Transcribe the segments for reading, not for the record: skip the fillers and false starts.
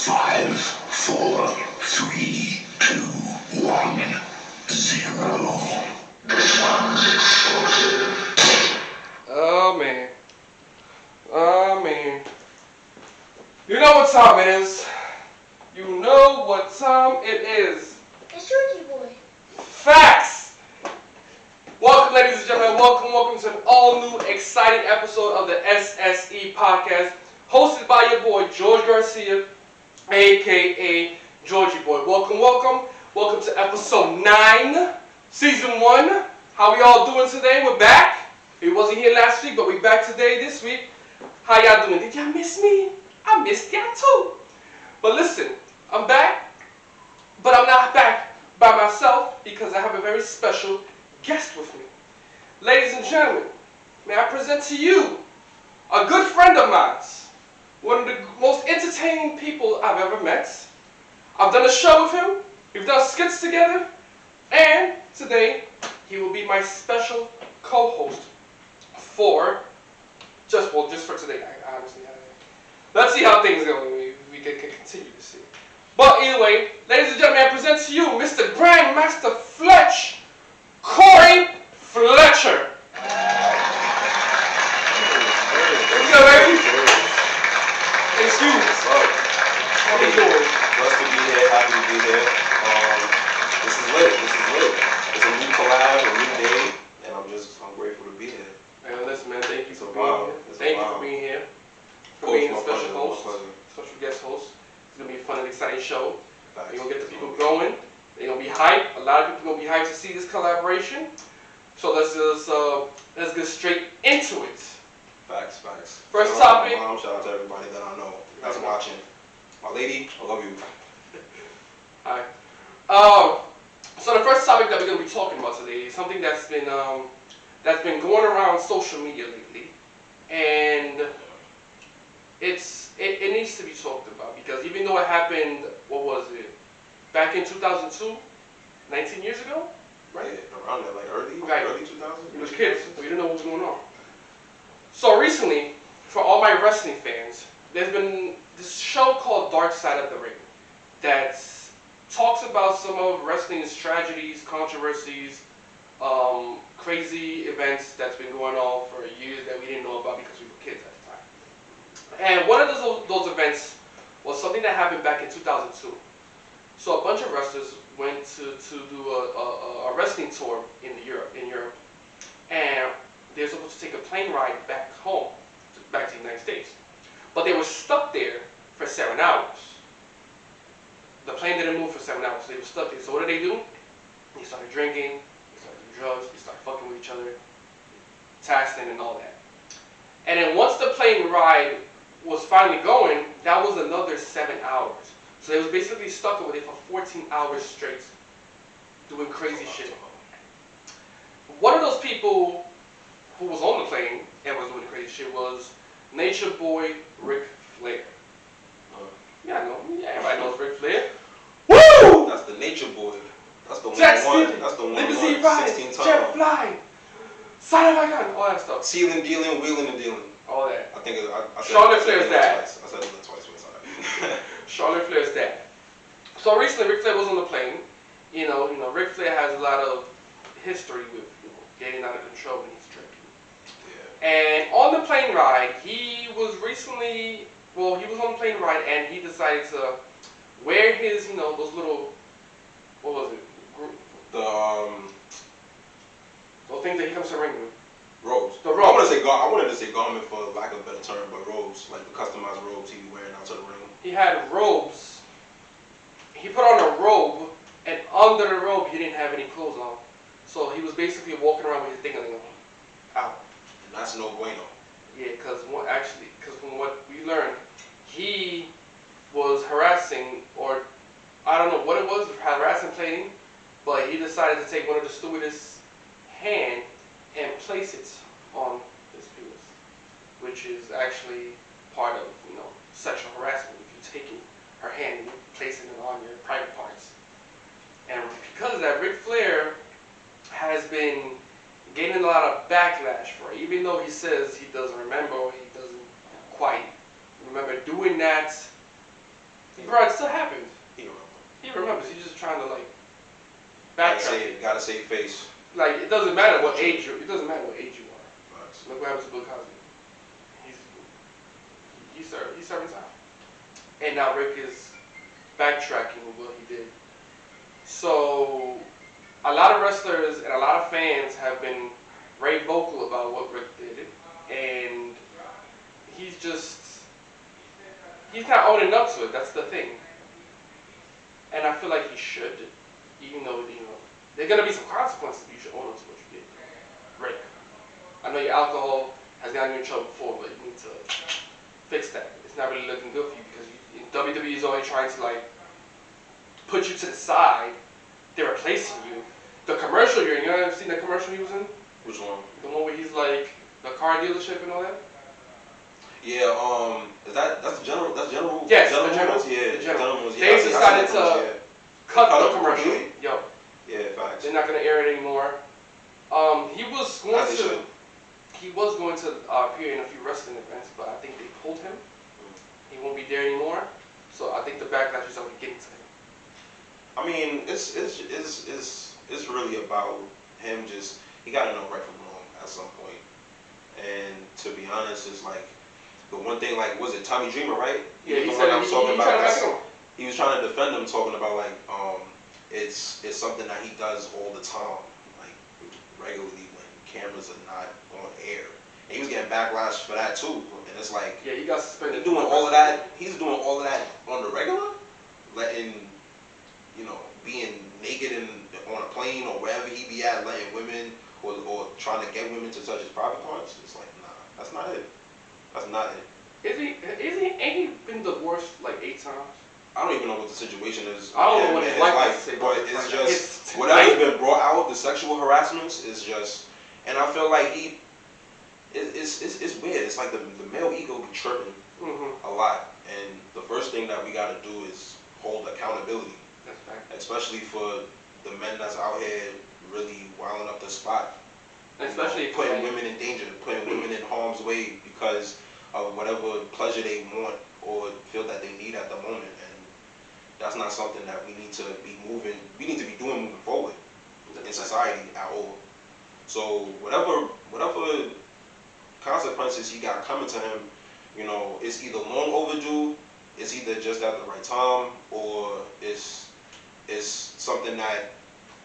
5, 4, 3, 2, 1, 0. This one's explosive. Oh man. Oh man. You know what time it is. You know what time it is. It's Georgie Boy. Facts! Welcome, ladies and gentlemen. Welcome to an all-new, exciting episode of the SSE Podcast, hosted by your boy, George Garcia, a.k.a. Georgie Boy. Welcome to episode 9, season 1. How we all doing today? We're back. We wasn't here last week, but we back today, this week. How y'all doing? Did y'all miss me? I missed y'all too. But listen, I'm back, but I'm not back by myself because I have a very special guest with me. Ladies and gentlemen, may I present to you a good friend of mine, one of the most entertaining people I've ever met. I've done a show with him, we've done skits together, and today he will be my special co-host for just for today. Honestly, let's see how things go. We can continue to see. But either way, ladies and gentlemen, I present to you Mr. Grandmaster Fletch Cory Fletcher. Let's go, baby. Excuse me. How you doing? Blessed to be here. Happy to be here. This is lit. It's a new collab, a new day, and I'm grateful to be here. Man, listen, man. Thank you for being here. Thank you for being here. For being a special host, special guest host. It's gonna be a fun and exciting show. We're gonna get the people going. They're gonna be hyped. A lot of people are gonna be hyped to see this collaboration. So let's get straight into it. Facts. First shout topic. Out to my mom, shout out to everybody that I know that's watching. My lady, I love you. Hi. So the first topic that we're gonna be talking about today is something that's been going around social media lately, and it needs to be talked about because even though it happened, what was it, back in 2002, 19 years ago, right? Yeah, around that, like early 2000s. We was kids, we didn't know what was going on. So recently, for all my wrestling fans, there's been this show called Dark Side of the Ring that talks about some of wrestling's tragedies, controversies, crazy events that's been going on for years that we didn't know about because we were kids at the time. And one of those events was something that happened back in 2002. So a bunch of wrestlers went to do a wrestling tour in Europe, and they're supposed to take a plane ride back home, back to the United States. But they were stuck there for 7 hours. The plane didn't move for 7 hours, so they were stuck there. So what did? They started drinking, they started doing drugs, they started fucking with each other, tasking and all that. And then once the plane ride was finally going, that was another 7 hours. So they was basically stuck over there for 14 hours straight, doing crazy shit. One of those people who was on the plane and was doing crazy shit was Nature Boy Ric Flair. Yeah, I know. Yeah, everybody knows Ric Flair. Woo! That's the Nature Boy. That's the one. Jet That's the one. limousine ride, 16 ton. jet flying, side of my gun, all that stuff. Sealing, dealing, wheeling, and dealing. All that. I think I said Charlotte Flair's dad. I said it twice. Charlotte Flair's dad. So recently, Ric Flair was on the plane. You know, Ric Flair has a lot of history with getting out of control when he's drinking. Yeah. And on the plane ride, he was on the plane ride and he decided to wear his, those little, what was it? Those things that he comes to the ring with. Robes. The robes. I wanted to say garment for lack of a better term, but robes, like the customized robes he be wearing out to the ring. He had robes. He put on a robe, and under the robe, he didn't have any clothes on. So he was basically walking around with his thing out. And that's no bueno. Yeah, because from what we learned, he was harassing, or I don't know what it was, harassing plating, but he decided to take one of the stewardess' hand and place it on his penis, which is actually part of, sexual harassment. If you're taking her hand and placing it on your private parts. And because of that, Ric Flair has been getting a lot of backlash for it, even though he says he doesn't remember, or he doesn't quite remember doing that. Bro, it still happens. He remembers. He remembers. He's just trying to like backtrack. Gotta save face. Like it doesn't matter what age you. It doesn't matter what age you are. Right. Look what happens to Bill Cosby. He's serving time. And now Rick is backtracking with what he did. So a lot of wrestlers and a lot of fans have been very vocal about what Rick did, and he's not owning up to it. That's the thing. And I feel like he should, even though there are gonna be some consequences. But you should own up to what you did, Rick. I know your alcohol has gotten you in trouble before, but you need to fix that. It's not really looking good for you because WWE is always trying to like put you to the side. They're replacing you. The commercial you ever seen the commercial he was in? Which one? The one where he's like the car dealership and all that? Yeah, that's General? Yes, General the General. Motors? Yeah, The General. General Motors. They decided to cut the commercial. Yo. Yeah, facts. They're not gonna air it anymore. He was going to appear in a few wrestling events, but I think they pulled him. He won't be there anymore. So I think the backlash is already getting to him. I mean, it's really about him just, he got to know right from wrong at some point. And to be honest, it's like, the one thing, like, was it Tommy Dreamer, right? Yeah, he was said he was trying to defend him, talking about, like, it's something that he does all the time, like, regularly when cameras are not on air. And he was getting backlash for that, too. And it's like, yeah, he got suspended. He's doing all of that on the regular? Letting, being naked on a plane or wherever he be at, letting women or trying to get women to touch his private parts. It's like, nah, that's not it. That's not it. Ain't he been divorced like 8 times? I don't even know what the situation is. I don't know what his wife has to say, but it's just whatever's been brought out, the sexual harassments is just, and I feel like it's weird. It's like the male ego be tripping a lot, and the first thing that we got to do is hold accountability. That's right. Especially for the men that's out here really wilding up the spot. Especially putting women in danger, putting women in harm's way because of whatever pleasure they want or feel that they need at the moment. And that's not something that we need to be doing moving forward in society at all. So whatever consequences he got coming to him, it's either long overdue, it's either just at the right time, or it's something that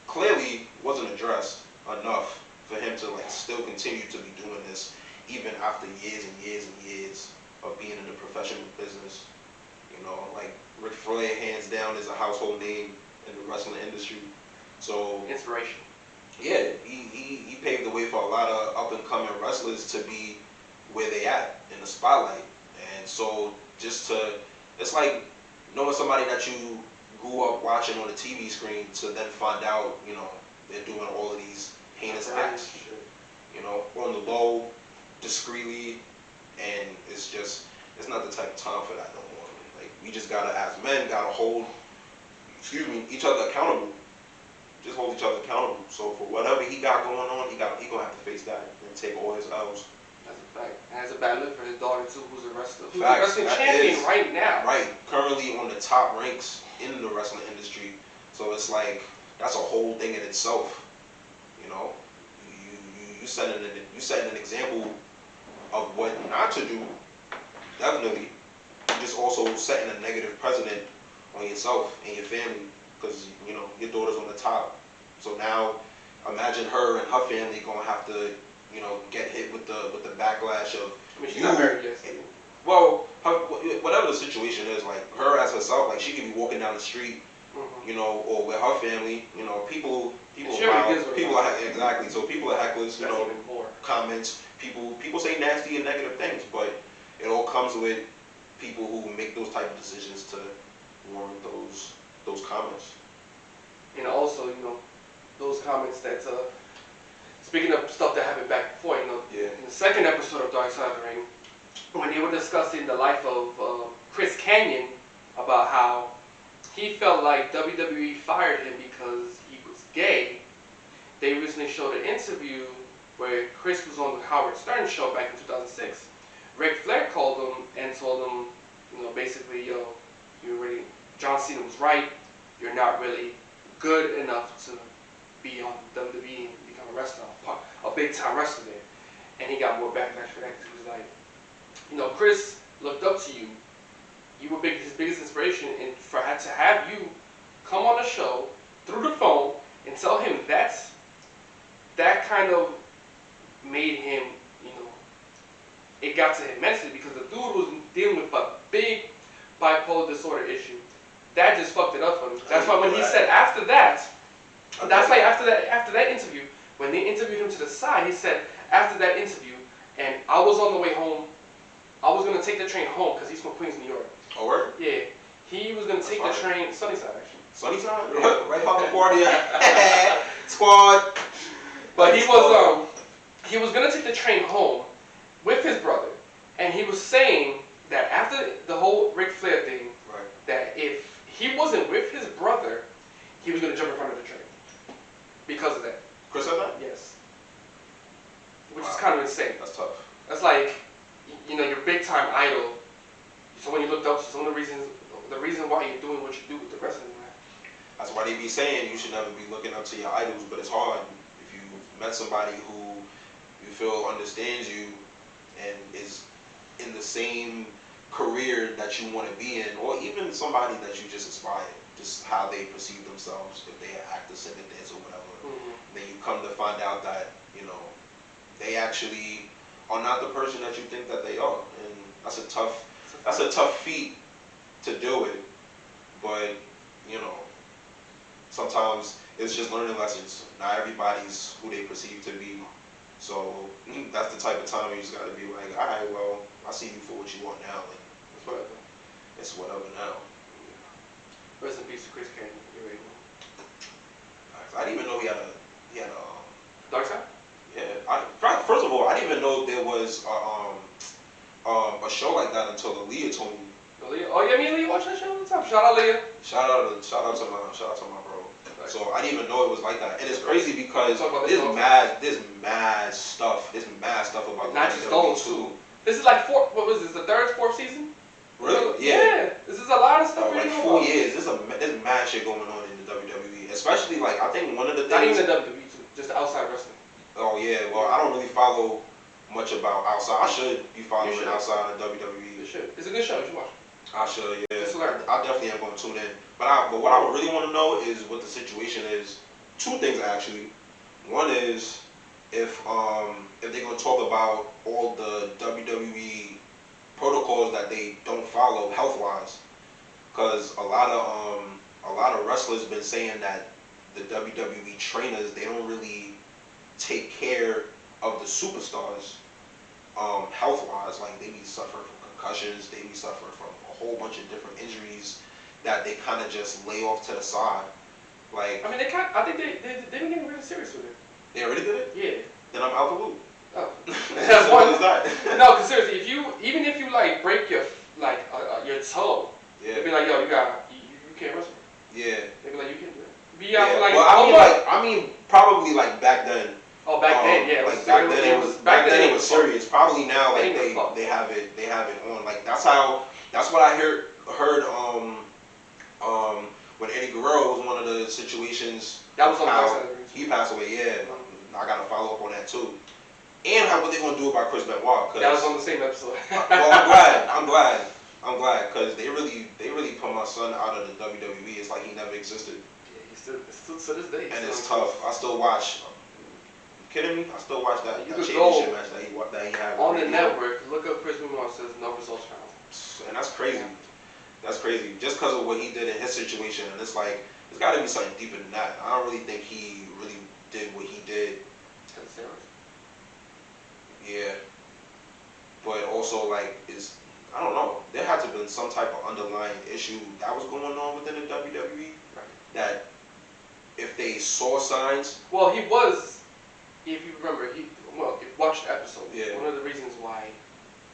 clearly wasn't addressed enough for him to like still continue to be doing this even after years and years and years of being in the professional business. Like Ric Flair, hands down, is a household name in the wrestling industry. So inspiration. Yeah, he paved the way for a lot of up and coming wrestlers to be where they at in the spotlight. And so it's like knowing somebody that you grew up watching on the TV screen to then find out, they're doing all of these heinous acts, on the low, discreetly, and it's not the type of time for that no more. Like, we just gotta, as men, gotta hold, each other accountable. Just hold each other accountable. So for whatever he got going on, he gonna have to face that and take all his L's. That's a fact. And has a bad look for his daughter too, who's a wrestler. Who's Facts. a wrestling champion right now. Right. Currently on the top ranks in the wrestling industry. So it's like, that's a whole thing in itself. You setting an example of what not to do. Definitely. You're just also setting a negative precedent on yourself and your family, because your daughter's on the top. So now imagine her and her family gonna have to get hit with the backlash of, she's not married yet. Well, whatever the situation is, like her as herself, like she could be walking down the street, or with her family, people are exactly. So people are hecklers, comments, people say nasty and negative things, but it all comes with people who make those type of decisions to warrant those comments. And also, those comments that, speaking of stuff that happened back before, in the second episode of Dark Side of the Ring, when they were discussing the life of Chris Kanyon, about how he felt like WWE fired him because he was gay, they recently showed an interview where Chris was on the Howard Stern show back in 2006. Ric Flair called him and told him, basically, yo, you already Cena was right. You're not really good enough to be on WWE and become a wrestler, a big time wrestler there. And he got more backlash for that because he was like, you know, Chris looked up to you. You were his biggest inspiration, and to have you come on the show through the phone and tell him that kind of made him, you know, it got to him mentally because the dude was dealing with a big bipolar disorder issue. That just fucked it up for him. That's why when he said after that, after that interview, when they interviewed him to the side, he said after that interview, and I was on the way home, I was gonna take the train home because he's from Queens, New York. Oh, word? Yeah, he was gonna take the train, Sunnyside actually. Sunnyside? Yeah. Right about the party. Squad. But he was gonna take the train home with his brother, and he was saying that after the whole Ric Flair thing, right, that if he wasn't with his brother, he was gonna jump in front of the train because of that. Chris said that? Yes. Which is kind of insane. That's tough. That's like, you know, your big time idol, someone you looked up to, some of the reason why you're doing what you do with the wrestling, man. That's why they be saying you should never be looking up to your idols, but it's hard. If you met somebody who you feel understands you and is in the same career that you want to be in, or even somebody that you just aspire, just how they perceive themselves, if they are actor, singer, dancer, or whatever, then you come to find out that, you know, they actually are not the person that you think that they are, and that's a tough feat to deal with. But you know, sometimes it's just learning lessons. Not everybody's who they perceive to be, so that's the type of time you just got to be like, all right, well, I see you for what you want now, and It's whatever. it's whatever now. Rest in peace to Chris Canyon. You ready? I didn't even know he had a Dark Side? yeah. First of all, I didn't even know there was a show like that until Aaliyah told me. Aaliyah? Oh yeah, me and Leah watch that show all the time. Shout out Leah. Shout out to my bro. So I didn't even know it was like that, and it's crazy because there's mad stuff about not just those two. This is like the third, fourth season? Really? Yeah. This is a lot of stuff. Like 4 years. There's mad shit going on in the WWE, especially like I think one of the things. Not even the WWE too, just outside wrestling. Oh yeah, well I don't really follow much about outside. I should be following outside of WWE. You should. It's a good show. You should watch. I should, yeah. Just learn. I definitely am going to tune in. But what I would really want to know is what the situation is. Two things actually. One is if they're going to talk about all the WWE protocols that they don't follow health wise, because a lot of wrestlers been saying that the WWE trainers, they don't really take care of the superstars health wise. Like they be suffering from concussions, they be suffering from a whole bunch of different injuries that they kind of just lay off to the side. Like, I mean, I think they've been getting really serious with it. They already did it? Yeah. Then I'm out the loop. Oh. That's what is that? No, because seriously, even if you like break your toe, Yeah. they'll be like, yo, you can't wrestle. Yeah. They'll be like, you can't do it. Be Yeah. out for like, well, I mean, probably like back then. Oh, back then, yeah. Like back then it was serious. Probably now, like they have it on. Like that's what I heard. When Eddie Guerrero was one of the situations. That was on the how side of the ring. he passed away. Yeah, I gotta follow up on that too. And what they gonna do about Chris Benoit? That was on the same episode. Well, I'm glad, because they really put my son out of the WWE. It's like he never existed. Yeah, he's still to this day. And it's tough. I still watch. Kidding me? I still watch that championship match that he had on the network. Look up Chris Benoit, says no results found. And that's crazy. That's crazy. Just because of what he did in his situation, and it's like there's got to be something deeper than that. I don't really think he really did what he did. Yeah. But also like I don't know. There had to have been some type of underlying issue that was going on within the WWE. Right. That if they saw signs. Well, he was. If you remember, if you watched the episode, yeah. One of the reasons why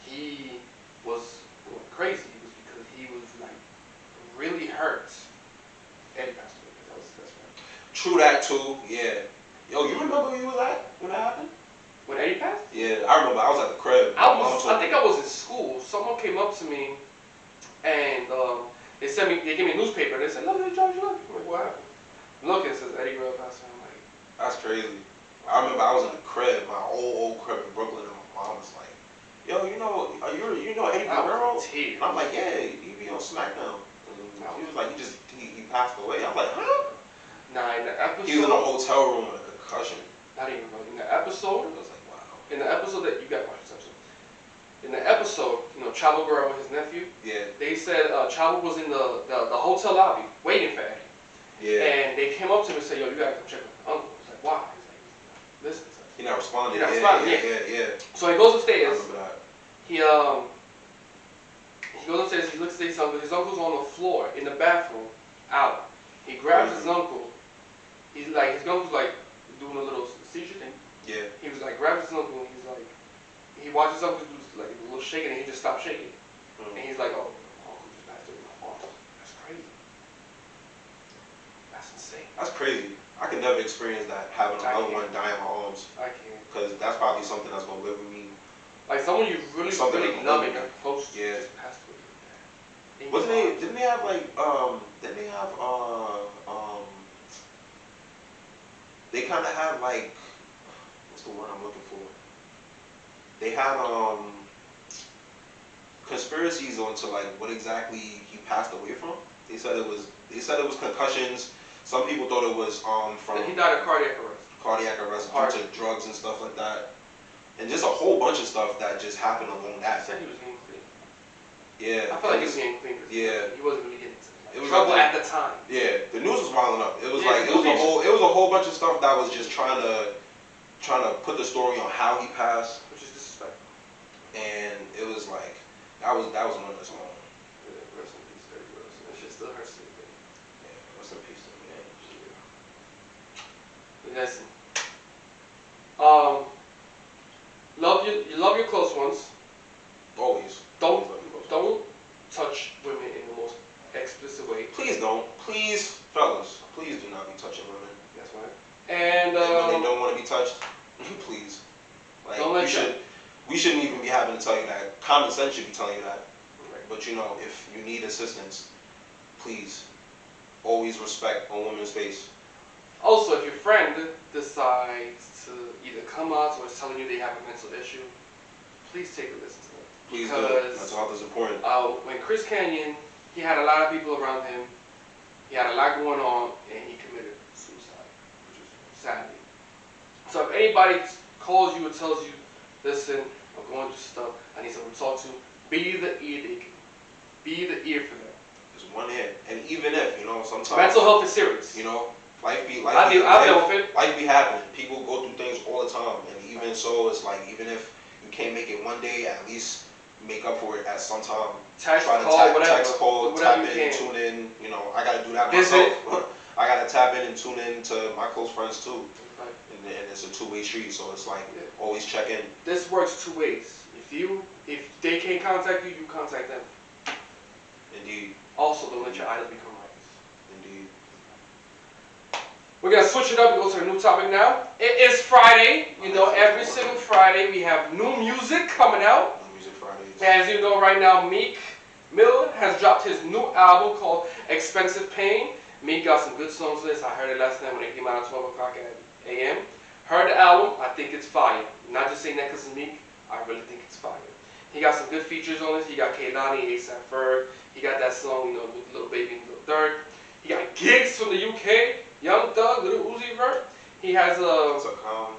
he was going crazy was because he was like really hurt. Eddie passed away. That's right. True that too. Yeah. Yo, you remember where you was at when that happened? When Eddie passed? Yeah, I remember. I was at the crib. I think I was in school. Someone came up to me, and They gave me a newspaper. They said, look at George, look. I'm like, what happened? Look, it says Eddie Guerrero passed away. I'm like, That's crazy. I remember I was in the crib, my old crib in Brooklyn, and my mom was like, yo, you know Eddie Guerrero? And I'm like, yeah, he be on SmackDown. And he was like, he passed away. I'm like, huh? Nah, in the episode. He was in a hotel room with a concussion. Not even, bro. In the episode. I was like, wow. In the episode that you got to watch this episode. In the episode, Chavo Guerrero with his nephew. Yeah. They said Chavo was in the hotel lobby waiting for Eddie. Yeah. And they came up to him and said, yo, you gotta come check with my uncle. He's like, why? He's like, listen. He not responding. Yeah. So he goes upstairs. I remember that. He goes upstairs. He looks at his uncle. His uncle's on the floor in the bathroom, out. He grabs his uncle. He's like, his uncle's like doing a little seizure thing. Yeah. He was like, grabs his uncle and he's like, he watches his uncle do like a little shaking and he just stops shaking. And he's like, oh, uncle just passed away. Oh, that's crazy. That's insane. That's crazy. I could never experience that, having a loved one die in my arms. I can't. Because that's probably something that's going to live with me. Like someone you really love and you're close to just passed away. Didn't they have they kind of had like, what's the word I'm looking for? They had conspiracies onto like what exactly he passed away from. They said it was concussions. Some people thought it was from he died of cardiac arrest. Cardiac arrest due to drugs and stuff like that, and just a whole bunch of stuff that just happened along that. He said he was getting clean. Yeah. I feel like he was getting clean. Yeah. He wasn't really getting trouble at the time. Yeah, the news was wilding up. It was it was a whole bunch of stuff that was just trying to put the story on how he passed, which is disrespectful. And it was like that was one of the songs. Yeah, rest in peace, Eddie Guerrero. That shit still hurts to me. Yeah, rest in peace to me. Listen. Love your close ones. Always. Don't touch women in the most explicit way. Please don't. Please, fellas, please do not be touching women. That's right. And when they don't want to be touched, please. Like we shouldn't even be having to tell you that. Common sense should be telling you that. Right. But if you need assistance, please always respect a woman's space. Also, if your friend decides to either come out or is telling you they have a mental issue, please take a listen to them. Please do. Mental health is important. When Chris Canyon, he had a lot of people around him. He had a lot going on, and he committed suicide, which is sadly. So if anybody calls you or tells you, listen, I'm going through stuff, I need someone to talk to, be the ear they can. Be the ear for them. Just one ear. And even if, sometimes mental health is serious. Life be happening. People go through things all the time. And even so, it's like, even if you can't make it one day, at least make up for it at some time. Text, call, tap in, tune in. I got to do that myself. I got to tap in and tune in to my close friends too. Right. And it's a two-way street, so it's like always check in. This works two ways. If they can't contact you, you contact them. Indeed. Also, don't let your idols become rivals. Indeed. We're going to switch it up and go to a new topic now. It is Friday. Every single Friday we have new music coming out. New Music Fridays. As you know right now, Meek Mill has dropped his new album called Expensive Pain. Meek got some good songs on this. I heard it last night when it came out at 12 o'clock a.m. Heard the album. I think it's fire. Not just saying that because it's Meek. I really think it's fire. He got some good features on this. He got Kehlani, A$AP Ferg. He got that song, with Lil Baby and Lil Durk. He got gigs from the UK. Young Thug, Lil Uzi Vert. He has That's a calm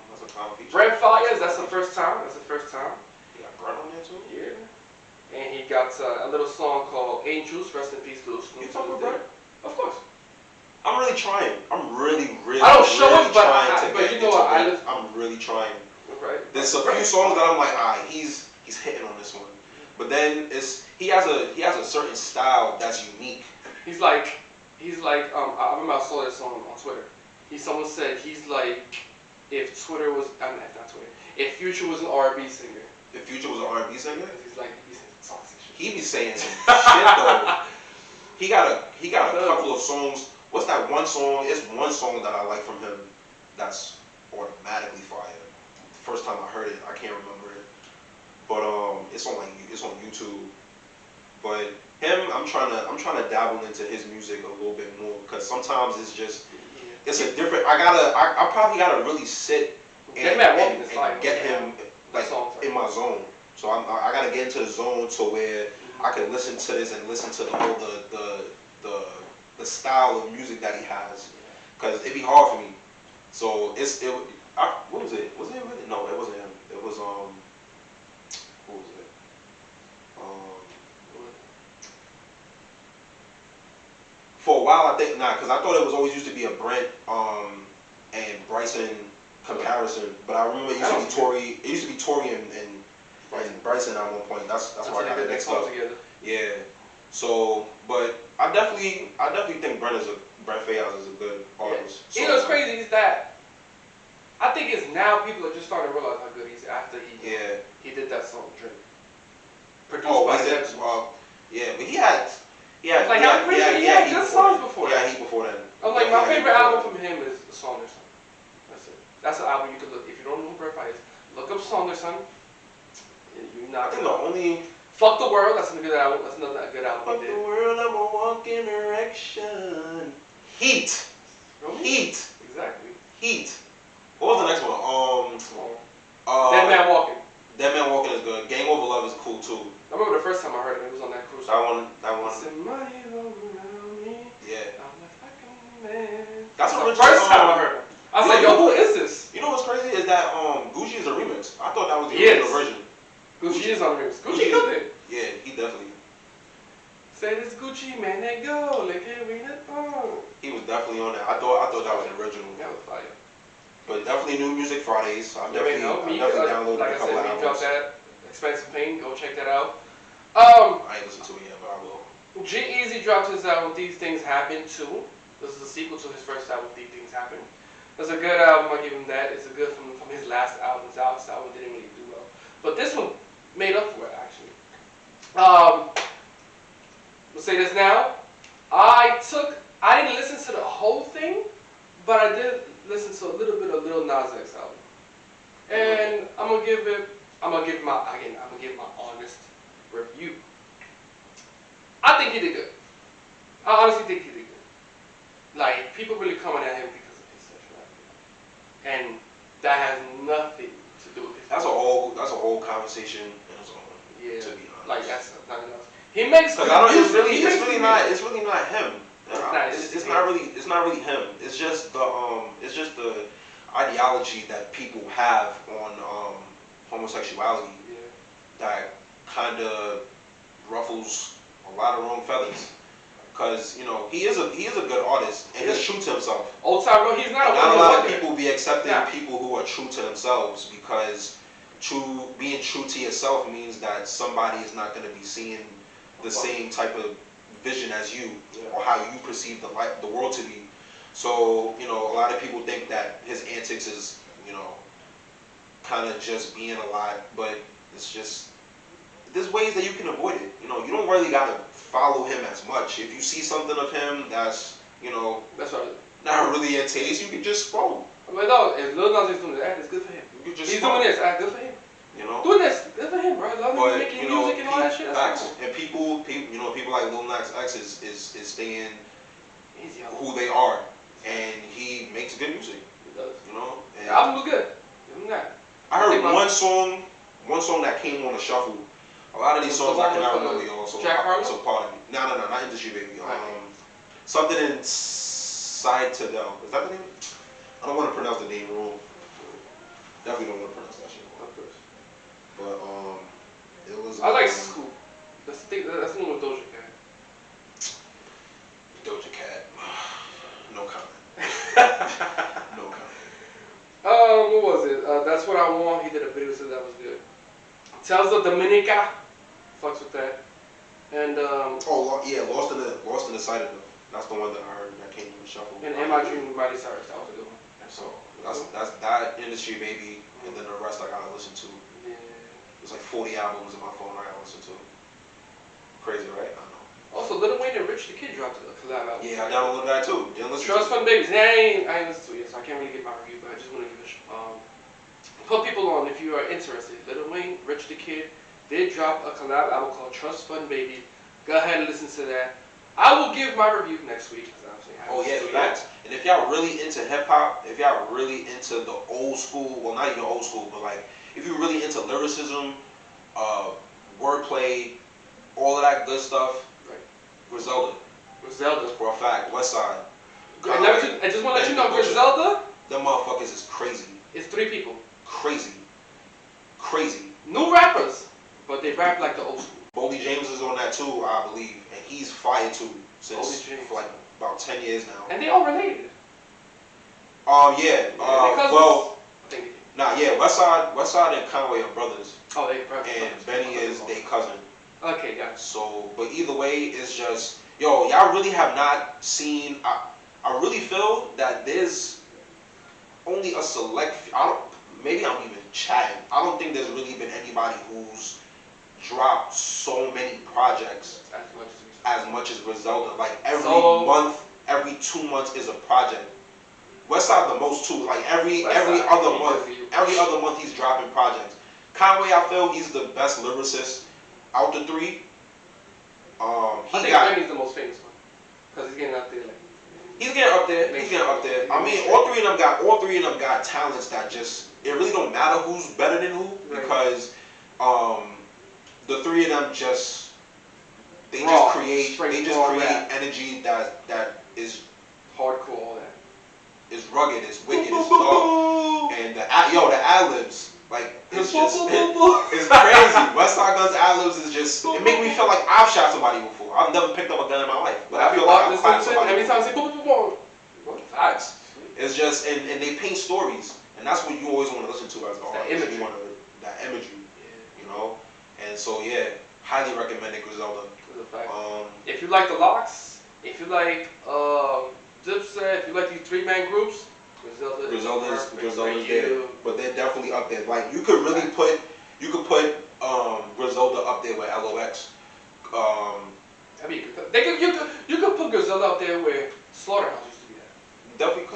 feature. Brent Fires. That's the first time. He got Brent on there too? Yeah. And he got a little song called Angels. Rest in peace, Lil Snoop. You talking about Brent? Of course. I'm really trying. I'm really I don't show him, but I'm really trying. Right. There's a few songs that I'm like, he's hitting on this one. But then he has a certain style that's unique. He's like I remember I saw this on Twitter. Someone said he's like if Twitter was not Twitter. If Future was an R&B singer. If Future was an R&B singer? He's saying toxic shit. He be saying some shit though. He got a couple of songs. What's that one song? It's one song that I like from him that's automatically fire. The first time I heard it, I can't remember it. But it's on YouTube. But him, I'm trying to dabble into his music a little bit more because sometimes it's just it's a different. I probably gotta really sit and get him like in my zone. So I gotta get into the zone to where I can listen to this and listen to the style of music that he has, because it'd be hard for me. So what was it? Was it really? No, it wasn't him. It was what was it? For a while I think because I thought it was always used to be a Brent and Bryson comparison, but I remember it used to be Tory. It used to be Tory and Bryson at one point. That's why I got it mixed up. Yeah. So, but I definitely think Brent Faiyaz is a good artist. So, you know what's crazy is that I think it's now people are just starting to realize how good he's after he did that song Drink. Produced by him. Yeah, but he had good songs before that. Yeah, he before that. I'm like, my favorite album from him is Song or Son. That's it. That's an album you could look. If you don't know who Brent Faiyaz is, look up Song or Son. You're not. I think the only. Fuck the World. That's a good album. That's another good album. Fuck the world. I'ma walk in erection. Heat. Really? Heat. Exactly. Heat. What was the next one? Dead Man Walking. Dead Man Walking is good. Gang Over Love is cool too. I remember the first time I heard it. It was on that cruise. That one. Yeah. That's the first time I heard it. I was like, yo, who is this? You know what's crazy is that Gucci is a remix. I thought that was the original version. Gucci is on the remix. Gucci killed it. Yeah, he definitely. Say this Gucci man, let go, let it read it. He was definitely on that. I thought that was the original. That was fire. But definitely New Music Fridays. So I definitely downloaded like a couple of albums. dropped that Expensive Pain. Go check that out. I ain't listened to it yet, but I will. G-Eazy dropped his album These Things Happen too. This is a sequel to his first album, These Things Happen. It's a good album, I give him that. It's a good from his last album. His last album didn't really do well. But this one made up for it, actually. We'll say this now. I didn't listen to the whole thing, but I did listen to a little bit of Lil Nas X album. And I'm gonna give my honest review. I think he did good. I honestly think he did good. Like, people really coming at him because of his sexuality. And that has nothing to do with his That's a whole conversation in its own. Yeah. To be honest. Like, that's not enough. He makes it's really not him. It's not really him. It's just the ideology that people have on homosexuality that kind of ruffles a lot of wrong feathers. Because he is a good artist and he's true to himself. Old time, bro. He's not. Not a lot of people be accepting people who are true to themselves, because being true to yourself means that somebody is not going to be seeing the same type of vision as you, or how you perceive the world to be. So a lot of people think that his antics is kind of just being a lot, but it's just there's ways that you can avoid it. You don't really gotta follow him as much. If you see something of him that's that's right. Not really your taste, you can just scroll. But no, if Lil Nas is doing that, it's good for him. He's doing this, good for him. Doing this, good for him, bro. Love making music and all that shit. Facts. And people like Lil Nas X is staying who they are, and he makes good music. He does. And the album was good. Give him that. I heard one song that came on a shuffle. A lot of these songs I cannot remember, y'all. So pardon me. No, not Industry Baby. Something inside to them. Is that the name? I don't want to pronounce the name wrong. Definitely don't want to pronounce that shit wrong. But it was. I like Scoop. That's the one with Doja Cat. Doja Cat. No comment. No comment. What was it? That's What I Want. He did a video, so that was good. Tells the Dominica. Fucks with that. And Lost in the Sight of Them. That's the one that I heard that came from the shuffle. And Am I Dreaming Miley Cyrus? That was a good one. So that's that Industry Baby, and then the rest I gotta listen to. Yeah. There's like 40 albums in my phone I gotta listen to. Crazy, right? I know. Also, Lil Wayne and Rich the Kid dropped a collab album. Yeah, I downloaded that too. Trust Fund Babies. I ain't listened to it yet, so I can't really give my review, but I just want to give it put people on if you are interested. Lil Wayne, Rich the Kid did drop a collab album called Trust Fund Baby. Go ahead and listen to that. I will give my review next week. Oh yeah, facts. And if y'all really into hip hop, if y'all really into the old school, well not even old school, but like if you're really into lyricism, wordplay, all of that good stuff, right. Griselda. For a fact, West Side. I just want to let you know, Griselda. Them motherfuckers is crazy. It's 3 people. Crazy. New rappers, but they rap like the old school. Boldy James is on that too, I believe, and he's fire too since for like about 10 years now. And they all related. Yeah. West Side and Conway are brothers. Oh, they brothers. And Benny is their cousin. Okay, yeah. So, but either way, it's just, y'all really have not seen. I really feel that there's only a select. Maybe I'm even chatting. I don't think there's really been anybody who's dropped so many projects as much as Griselda. Like every month, every 2 months is a project. Westside the most too. Like every other month he's dropping projects. Conway, I feel he's the best lyricist out the 3. I think Benny's the most famous one because he's getting up there. He's getting up there. I mean, all three of them got talents that just it really don't matter who's better than who because the 3 of them just create energy that is hardcore. All that is rugged, it's wicked, it's dark, and the ad-libs. Like, it's just, it's crazy. Westside Gun's ad-libs is just, it make me feel like I've shot somebody before. I've never picked up a gun in my life, but I feel like I've clapped somebody every time I say boom, boom, boom, boom. Facts. It's just, and they paint stories, and that's what you always want to listen to as an artist. Imagery. That imagery, you know? And so, yeah, highly recommended Griselda. If you like the Locks, if you like Dipset, if you like these 3-man groups, Griselda's there, but they're definitely up there. Like you could really put Griselda up there with LOX. I mean, you could put Griselda up there where Slaughterhouse used to be at. Definitely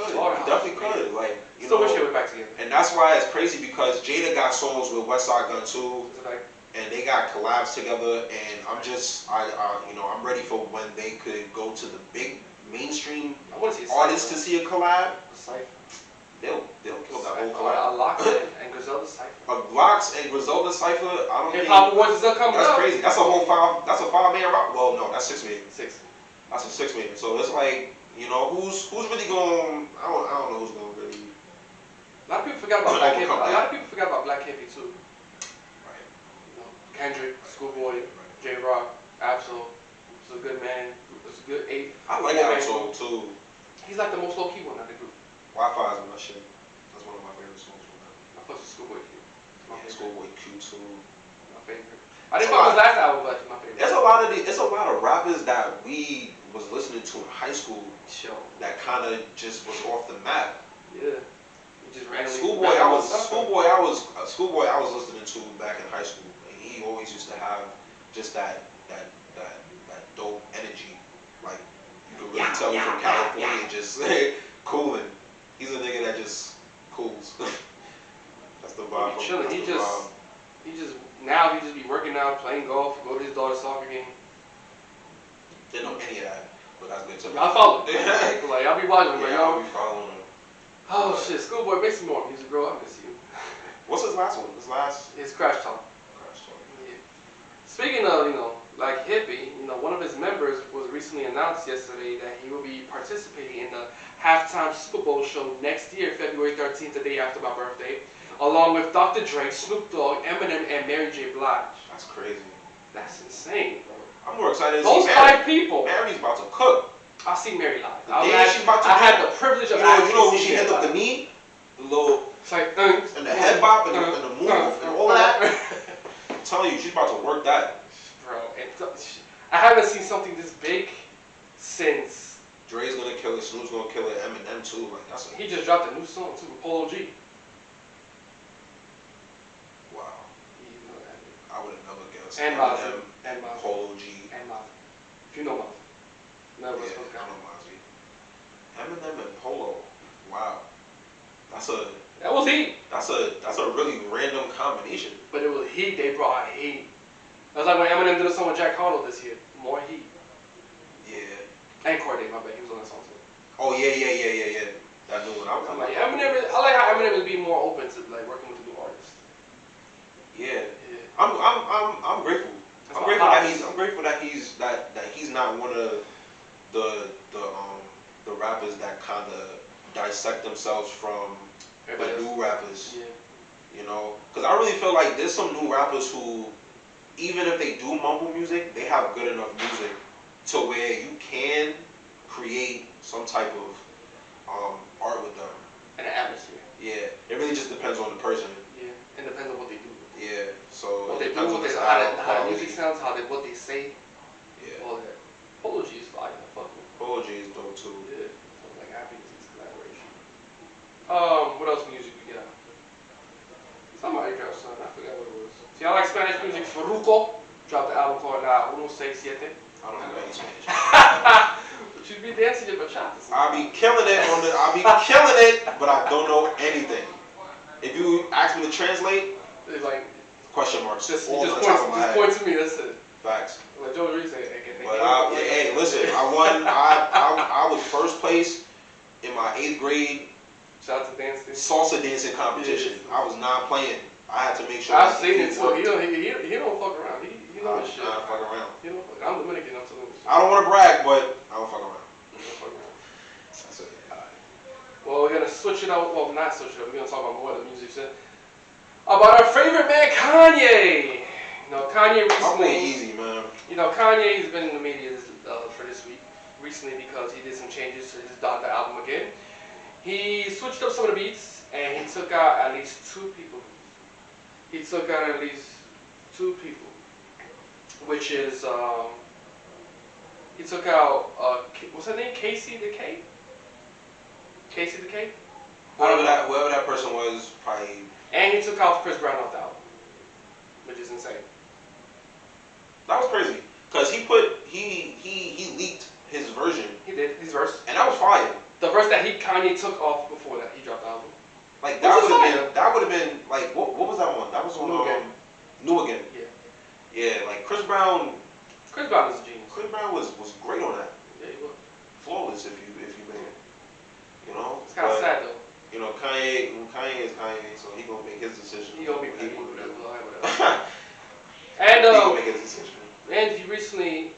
could. Like you so know, wish they were back together. And that's why it's crazy because Jada got songs with Westside Gun too, and they got collabs together. And I'm ready for when they could go to the big mainstream artists to see a collab. They'll kill that whole collab. Locks and Griselda Cypher. Locks and Griselda Cypher. I don't think. Hip Hop Awards is still coming up. That's crazy. That's a whole 5. That's a 5-man rock. Well, no, that's 6 man. 6. That's a 6 man. So it's like who's really going. I don't know who's going to really. A lot of people forgot about Black Hippie. A lot of people forgot about Black Hippie too. Right. Kendrick, Schoolboy, J Rock, Absol. It's a good man. It's a good 8. I like Absol too. He's like the most low key one of the group. Wi-Fi is my shit. That's one of my favorite songs from them. I fuck with Schoolboy Q. Schoolboy Q too. My favorite. I didn't fuck his last album, but it's my favorite. It's a lot of rappers that we was listening to in high school. That kind of just was off the map. Yeah. Just randomly. Schoolboy, I was listening to back in high school, and he always used to have just that dope energy. Like you could really tell he's from California, just cooling. He's a nigga that just cools. That's the vibe. He just be working out, playing golf, go to his daughter's soccer game. Didn't know any of that, but that's good too. I follow him. Like I'll be watching him. I'll be following him. Oh shit, Schoolboy, make some more music, bro. I miss you. What's his last one? His Crash Talk. Yeah. Speaking of, like Hippie, one of his members was recently announced yesterday that he will be participating in the halftime Super Bowl show next year, February 13th, the day after my birthday, along with Dr. Dre, Snoop Dogg, Eminem, and Mary J. Blige. That's crazy. That's insane, bro. I'm more excited to see Mary. Those 5 people. Mary's about to cook. I see Mary live. I had the privilege of when she hit up the knee, the little it's like, and the head bop and the move and all that. I'm telling you, she's about to work that. Bro, I haven't seen something this big since. Dre's gonna kill it, Snoop's gonna kill it, Eminem too. Like he just dropped a new song too with Polo G. Wow. I would have never guessed. And Eminem, Polo G. And Mozzie. If you know Mozzie. No, I know Mozzie. Eminem and Polo. Wow. That was heat. That's a really random combination. But it was heat. They brought heat. That's like when Eminem did a song with Jack Harlow this year. More Heat. Yeah. And Corday, my bad. He was on that song too. Oh yeah. That new one. I'm like Eminem. I like how Eminem is being more open to like working with a new artist. Yeah. Yeah. I'm grateful. I'm grateful that he's not one of the rappers that kind of dissect themselves from the new rappers. Yeah. You know, because I really feel like there's some new rappers who, even if they do mumble music, they have good enough music to where you can create some type of art with them. And an atmosphere. Yeah, it really just depends on the person. Yeah, and depends on what they do. Yeah, so what it they do, depends on what the they, style, how the music sounds, what they say. Yeah. All that. Polo G is fire. Fuck it. Polo G is dope too. Yeah. So I'm like happy to see this collaboration. What else music we got? Somebody dropped something. I forgot what it was. See, I like Spanish music. Farruko dropped the album called La 167. I don't know any Spanish. But you be dancing your bachata. I be killing it but I don't know anything. If you ask me to translate, it's like question marks. just all just the top of my head. point to me. That's it. Facts. Like Joe Reese said, But hey, listen, I won. I was first place in my 8th grade shout out to dancing. salsa dancing competition. Yeah. I was not playing. I had to make sure. I've seen it too. He don't fuck around. He knows his shit. I don't fuck around. He don't fuck. I'm Dominican. I'm telling you. I don't want to brag, but I don't fuck around. He don't fuck around. That's it. Well, we're gonna switch it out. Well, not switch it up. We're gonna talk about more of the music shit. About our favorite man, Kanye. You know, Kanye I'm going recently. easy, man. You know, Kanye's been in the media for this week recently because he did some changes to his Doctor album again. He switched up some of the beats and he took out at least 2 people. Which is he took out what's her name? Casey the K. Whoever that person was, probably. And he took out Chris Brown off the album, which is insane. That was crazy, cause he leaked his version. He did his verse, and that was fire. The verse that Kanye took off before that he dropped the album. Like that would have been like what was that one? That was on New Again. Yeah. Yeah, like Chris Brown. Chris Brown is a genius. Chris Brown was great on that. Yeah, he was. Flawless if you made it. You know. It's kind of sad though. You know, Kanye is Kanye, so he gonna make his decision. He gonna be he gonna do. whatever. And he gonna make his decision. And he recently,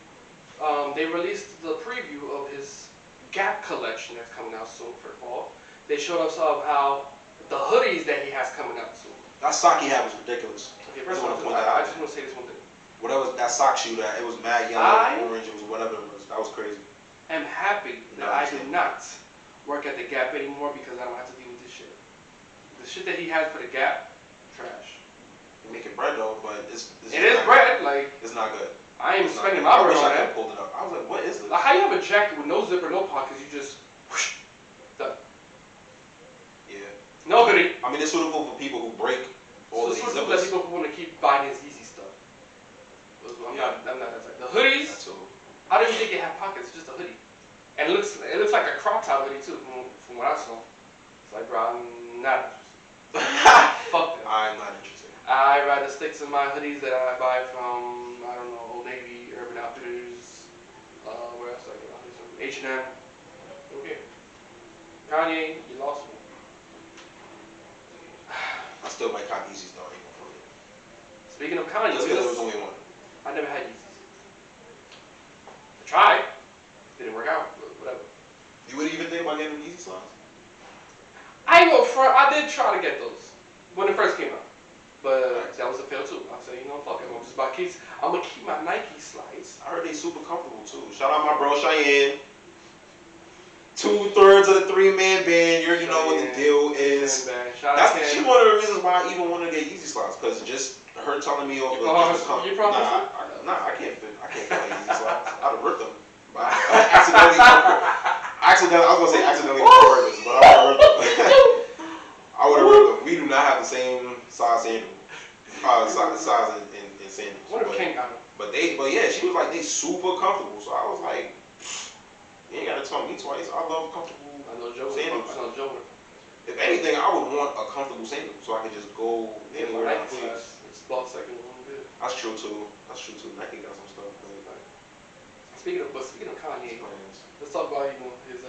they released the preview of his Gap collection that's coming out soon for fall. They showed us how the hoodies that he has coming out soon. That sock he had was ridiculous. Okay, first of all, I just want to say this one thing. Whatever that sock shoe that it was mad yellow, orange, it was whatever it was. That was crazy. I'm happy that I do not work at the Gap anymore because I don't have to deal with this shit. The shit that he has for the Gap, trash. You're making bread though, but it is bread. Like it's not good. I ain't spending my bread on that. I pulled it up. I was like, what is this? Like, how you have a jacket with no zipper, no pockets? You just whoosh, done. Yeah. No hoodie. I mean, it's suitable for people who break all these zippers. That people who want to keep buying his easy stuff. I'm not that type. The hoodies. How do you think they have pockets? It's just a hoodie, and it looks like a crop top hoodie too, from what I saw. It's like, bro, I'm not interested. Fuck them. I'm not interested. I rather stick to my hoodies that I buy from, I don't know, Old Navy, Urban Outfitters, where else I get H&M. Okay. Kanye, you lost me. I still might cop Yeezys though, ain't gonna front it. Speaking of Kanye, just because there was only one. I never had Yeezys. I tried. Didn't work out, but whatever. You wouldn't even think about getting Yeezy slides? I did try to get those when it first came out. But that was a fail too. I said, you know, fuck it. I'm gonna keep my Nike slides. I heard they super comfortable too. Shout out my bro Cheyenne. 2/3 of the 3-man band. You already know what the deal is. She's one of the reasons why I even wanted to get Yeezy slides, because just her telling me over you probably I can't fit my Yeezy slides. I'd have ripped them. Accidentally. I was gonna say accidentally on purpose, but I would have ripped them. I would have ripped them. We do not have the same size sandal. Size in sandals. What if King got them? But yeah, she was like, they super comfortable. So I was like, you ain't gotta tell me twice. I love comfortable sandals. If anything, I would want a comfortable sandal so I could just go anywhere I please. spot second one bit. That's true too. Nike got some stuff. Speaking of Kanye, let's talk about his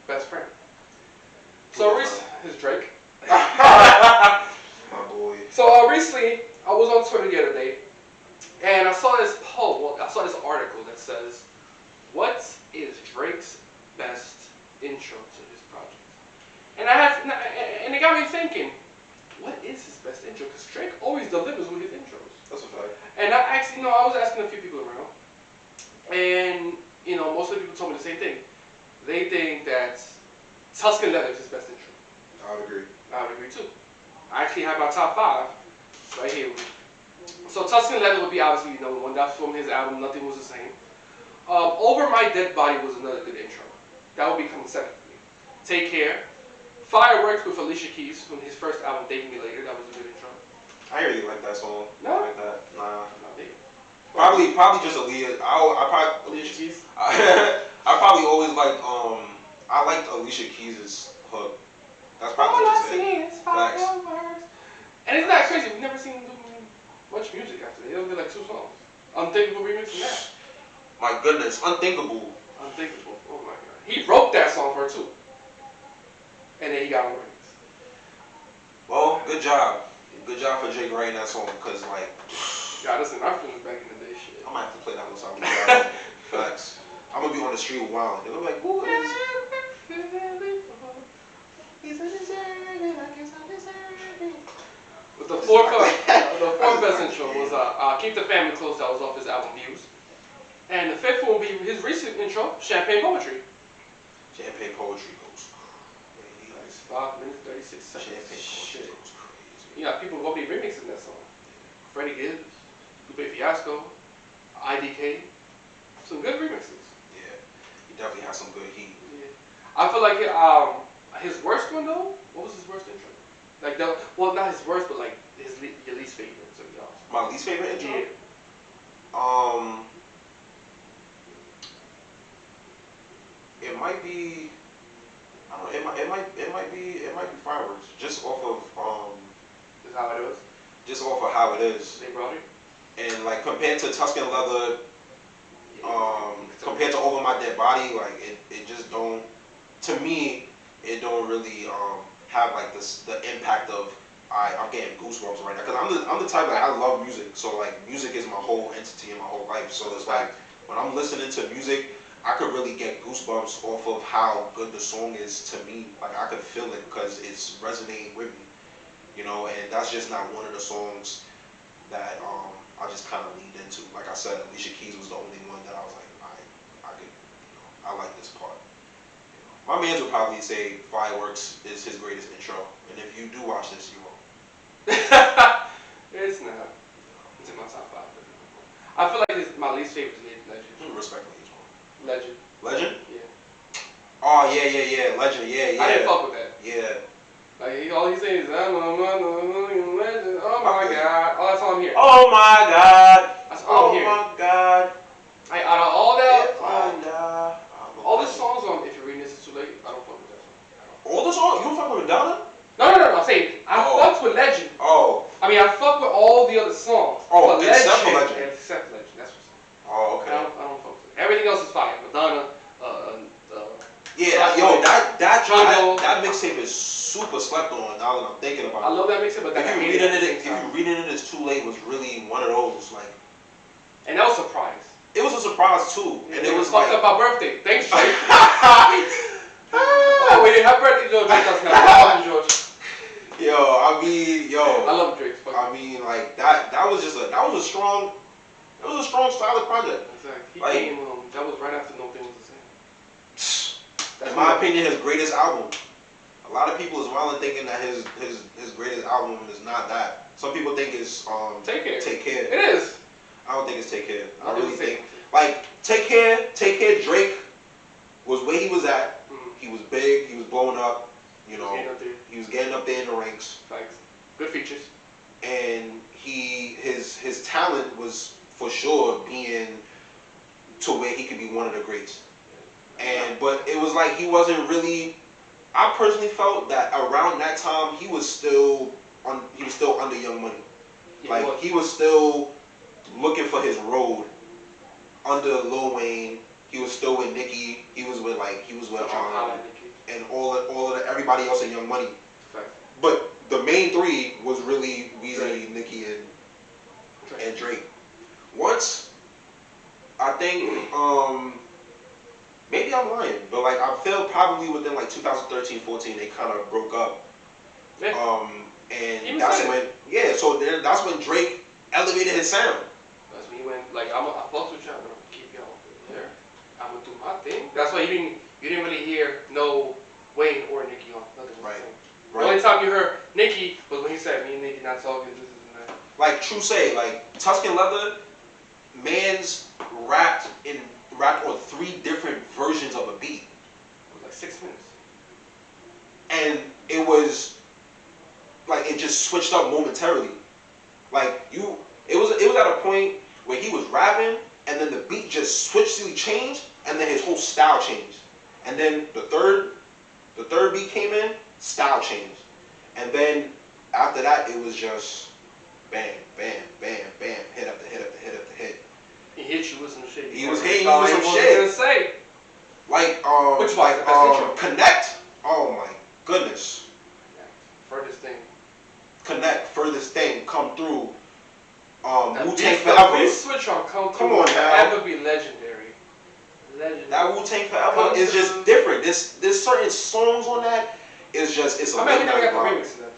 best friend. So his Drake. My boy. So recently, I was on Twitter the other day, and I saw this article that says, "What is Drake's best intro to his project?" And it got me thinking, what is his best intro? Because Drake always delivers with his intros. That's a fact. And I was asking a few people around, and most of the people told me the same thing. They think that Tuscan Leather is his best intro. I would agree. I would agree too. I actually have my top 5 right here. So Tuscan Leather would be obviously number 1. That's from his album Nothing Was the Same. Over My Dead Body was another good intro. That would be coming second for me. Take Care. Fireworks with Alicia Keys from his first album Dating Me Later. That was a good intro. I really like that song. No? Like that. Nah. No, Probably just Aaliyah. I probably Alicia Keys. I probably always liked I liked Alicia Keys' hook. That's probably All I just see it. is fireworks. And isn't that crazy? We've never seen him do much music after that. He only did like 2 songs. Unthinkable remix from that. My goodness, Unthinkable. Unthinkable. Oh my god. He wrote that song for her too. And then he got on the remix. Well, good job. Good job for Drake writing that song, because like God, listen, I feel back in the day shit. I might have to play that one song. Facts. I'm gonna be on the street wilding. They're gonna be like, who is But the fourth best intro was Keep the Family Close. That was off his album Views. And the fifth one will be his recent intro, Champagne Poetry. Champagne Poetry goes crazy. That's 5 minutes, 36 seconds. Champagne Poetry Shit. goes crazy. You got people who will be remixing that song. Freddie Gibbs, Lupe Fiasco, IDK. Some good remixes. Yeah, he definitely has some good heat. Yeah. I feel like his worst one though. What was his worst intro? Like well, not his worst, but like your least favorite. So y'all. My least favorite intro. Yeah. It might be. I don't know. It might be Fireworks. Just off of Is how it was. Just off of how it is. They brought it. And like compared to Tuscan Leather, compared to Over My Dead Body, like it just don't. To me, it don't really have like the impact of I'm getting goosebumps right now, because I'm the type, like, I love music, so like music is my whole entity in my whole life. So it's like when I'm listening to music, I could really get goosebumps off of how good the song is to me. Like I could feel it because it's resonating with me, and that's just not one of the songs that I just kind of leaned into. Like I said, Alicia Keys was the only one that I was like, I like this part. My man would probably say Fireworks is his greatest intro, and if you do watch this, you're wrong. It's not. It's in my top 5. I feel like my least favorite is Legend. Respectfully, it's wrong. Legend. Legend? Yeah. Oh yeah. Legend, yeah. I didn't fuck with that. Yeah. Like all he's saying is Legend. Oh my god. Oh, that's all I'm hearing. Oh my God. That's all I'm hearing. Oh my God. Like, out of all that, all the this songs on If You're Reading This Is Too Late, I don't fuck with that song. All the songs? You don't fuck with Madonna? No. I'm saying I fucked with Legend. Oh. I mean, I fucked with all the other songs. Oh, but except for Legend. Except Legend. That's what's saying. Oh, okay. I don't fuck with it. Everything else is fine. Madonna, yeah, that mixtape is super slept on now that I'm thinking about it. I love that mixtape, but If you reading it as Too Late was really one of those, like. And that was a surprise. It was a surprise too, and it was fucked like. up my birthday. Thanks, Drake. Oh, wait, happy birthday, George. I love you, George. I love Drake. I mean, like that was a strong, solid project. Exactly. He like, came. That was right after No Thing Was the Same. In my opinion, his greatest album. A lot of people is wilding thinking that his greatest album is not that. Some people think it's Take Care. Take Care. It is. I don't think it's Take Care. I really think like Take Care. Drake was where he was at. Mm-hmm. He was big. He was blowing up. He was getting up there in the ranks. Thanks. Good features. And his talent was for sure being to where he could be one of the greats. But it was like he wasn't really. I personally felt that around that time he was still under Young Money. Yeah, like he was still looking for his road under Lil Wayne. He was still with Nicki. He was with and all of everybody else in Young Money. Fact. But the main three was really Weezy, Nicki, and Drake. Once, I think, maybe I'm lying, but like I feel probably within like 2013, 14, they kind of broke up. Yeah. And that's when, so then that's when Drake elevated his sound. That's when he went like, I fucked with you, I'm gonna keep y'all there. I'm gonna do my thing. That's why you didn't really hear no Wayne or Nicki on. Nothing was the same. The only time you heard Nicki was when he said, me and Nicki not talking, this and that. Like True say, like Tuscan Leather, man's rapped on 3 different versions of a beat. It was like 6 minutes. And it was like it just switched up momentarily. Like it was at a point where he was rapping and then the beat just switchly changed and then his whole style changed. And then the third beat came in, style changed. And then after that it was just bam, bam, bam, bam, hit after hit after hit after hit. He hit you with some shit. He was hitting you with some shit. Gonna say. Like Which was Connect. Oh my goodness. Furthest thing. Connect, furthest thing, come through. Wu-Tang Forever. This switch on Come on now. Forever be legendary. That Wu-Tang Forever is just different. There's certain songs on that. It's a. I mean, he never got the remix in that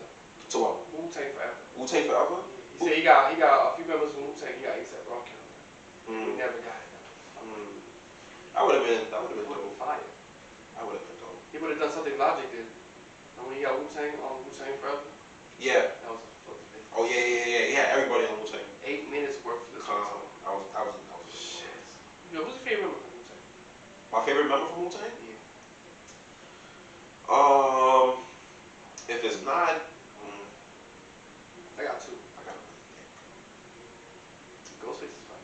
though. To what? Wu-Tang Forever. Wu-Tang Forever? He said he got a few members from Wu-Tang. He got ASAP Rocky on there. He never got it. That would have been dope. Fire. That would have been dope. He would have done something Logic did. And when he got Wu-Tang on Wu-Tang Forever. Yeah. That was a fucking thing. Oh yeah. He had everybody on Wu-Tang. 8 minutes worth of this song. I was shit. Yo, who's your favorite member from Wu-Tang? My favorite member from Wu-Tang? Yeah. If it's not, I got 2. Ghostface is fine.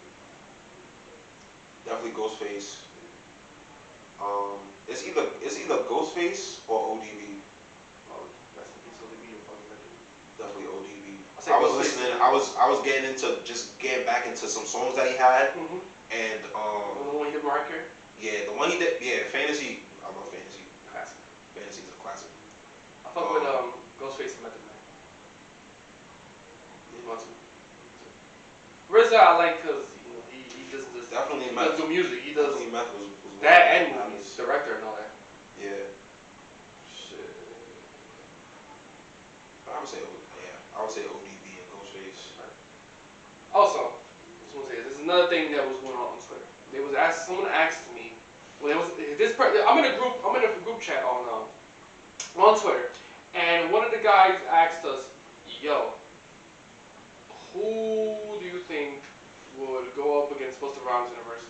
definitely Ghostface. It's either Ghostface or ODB. Oh, rest in peace, ODB, you're fucking legend. Definitely ODB. I was listening. I was getting back into some songs that he had, and the one he did Mariah Carey? Yeah, the one he did. Yeah, Fantasy. I love Fantasy. Classic. Fantasy's a classic. I fuck with Ghostface and Method Man. RZA I like because he does this. Definitely he does do music. He does Meth was that and movies, director and all that. Yeah. Shit. I would say ODB and Ghostface. Right. Also, I just want to say this is another thing that was going on Twitter. Someone asked me when I'm in a group chat on Twitter, and one of the guys asked us, "Yo, who do you think would go up against Busta Rhymes in the verses?"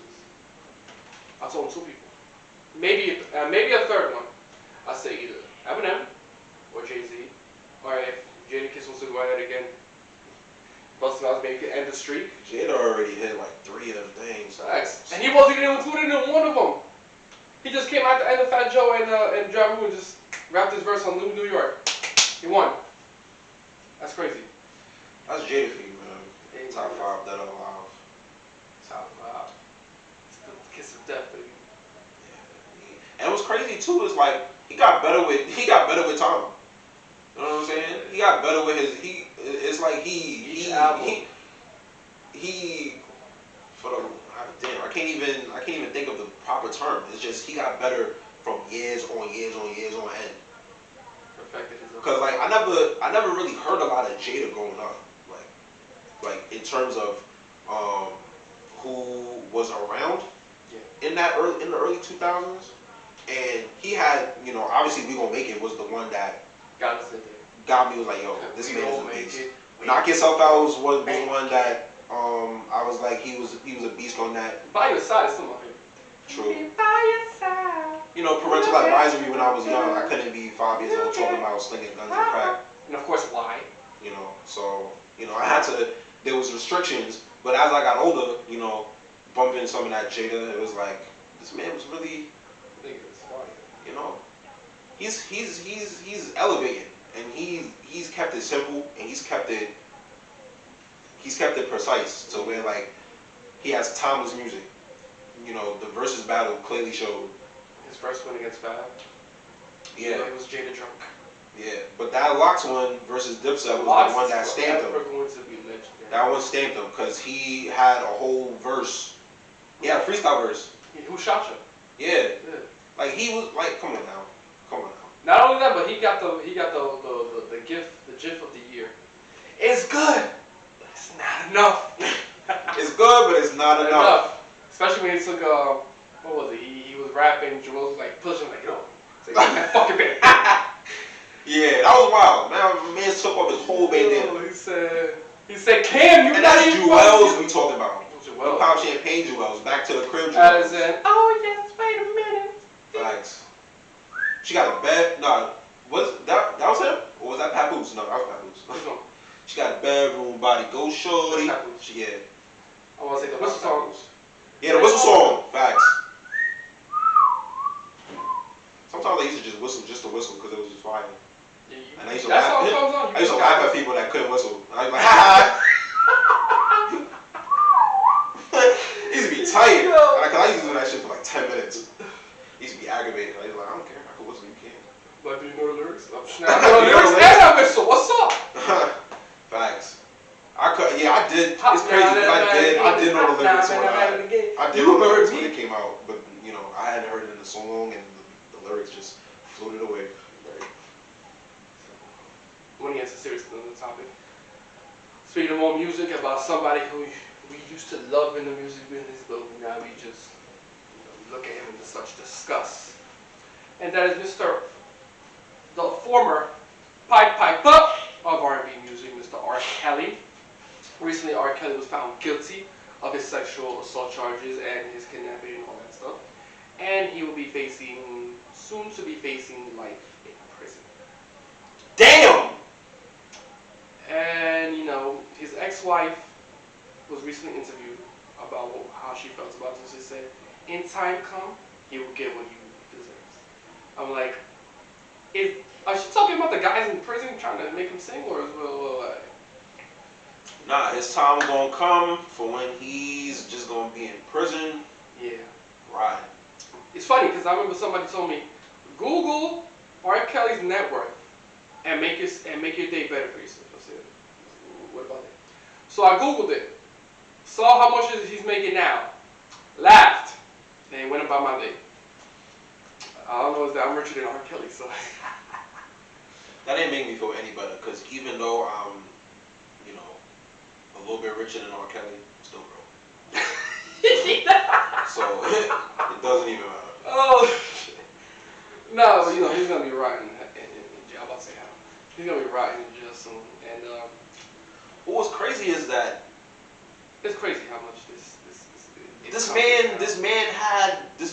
I told him 2 people, maybe a third one. I say either Eminem or Jay-Z, or if Jadakiss wants to go at it again, Busta Rhymes maybe could end the streak. Jada already hit like 3 of them things. Nice. And he wasn't even included in one of them. He just came out the end of Fat Joe and Ja Rule and just rapped his verse on New York. He won. That's crazy. That's Jada for you, man. Top 5 that are alive. Top 5. It's the kiss of death, baby. Yeah. And what's crazy too is like he got better with time. You know what I'm saying? He got better with his. It's like he for the damn. I can't even think of the proper term. It's just he got better from years on end. Perfected his. Because like I never really heard a lot of Jada growing up. Like in terms of who was around in the early 2000s, and he had, obviously We Gon' Make It was the one that got me, was like, yo, this man is a beast. Knock Yourself Out was one that I was like, he was a beast on that. By Your Side is still my favorite. True. By Your Side. Parental advisory when I was young, I couldn't be 5 years old talking about slinging guns and crack. And of course, Why. So I had to. There was restrictions, but as I got older, bumping some of that Jada, it was like this man was really, he's elevating, and he's kept it simple, and he's kept it he's kept it precise to where like he has timeless music. You know, the versus battle clearly showed. His first win against Fab. Yeah. It was Jada drunk. Yeah, but that Locks one versus Dipset was the one that stamped him. Going to be legendary. That one stamped him because he had a whole verse. He had a freestyle verse. Who shot you? Yeah. Like he was like, come on now. Not only that, but he got the gift, the GIF of the year. It's good, but it's not enough. It's good, but it's not enough. Especially when he took what was it? He was rapping. Joel was like pushing like, it's like that fucking band. Yeah, that was wild. Man took off his whole bandana. He said, Cam, you and that's Jewels we talking about. Jewels. Pop Champagne Jewels. Back to the crib Jewels. As in, oh yes, wait a minute. Facts. She got a bad, that was him? Or was that Papoose? No, that was Papoose. She got a bedroom body. Go shorty. Yeah. I want to say the whistle song. Yeah, the whistle song. Facts. Sometimes I used to just whistle just to whistle because it was just fire. Yeah, and I used to that's laugh. how it comes on. I used to laugh at people that couldn't whistle. I was like, ha ha. It used to be tight. Cause I used to do that shit for like 10 minutes. It used to be aggravated. I was like, I don't care. I can whistle. You can't. Like, do you know the lyrics? I know the lyrics and I whistle. What's up? Facts. I did. It's crazy because I did know the lyrics when I did know the lyrics when it came out, but you know I hadn't heard it in so long, and the lyrics just floated away. When he gets serious on the topic. Speaking of more music, about somebody who we used to love in the music business, but now we just look at him in such disgust, and that is the former pipe up of R&B music, Mr. R.Kelly. Recently, R.Kelly was found guilty of his sexual assault charges and his kidnapping and all that stuff. And he will be soon to be facing life in prison. Damn! And, his ex-wife was recently interviewed about how she felt about this. She said, in time come, he will get what he deserves. I'm like, are she talking about the guys in prison trying to make him sing, or is well? Nah, his time gonna come for when he's just gonna be in prison. Yeah. Right. It's funny because I remember somebody told me, Google R. Kelly's net worth and make your day better for yourself. I said, what about that? So I Googled it, saw how much he's making now, laughed, and went about my day. I don't know, is that I'm richer than R. Kelly, so. That didn't make me feel any better, because even though I'm, a little bit richer than R. Kelly, I'm still broke. So, it doesn't even matter. Oh, no, he's going to be rotting in jail. I'm about to say how. He's going to be rotting in jail soon. And what's crazy is that it's crazy how much this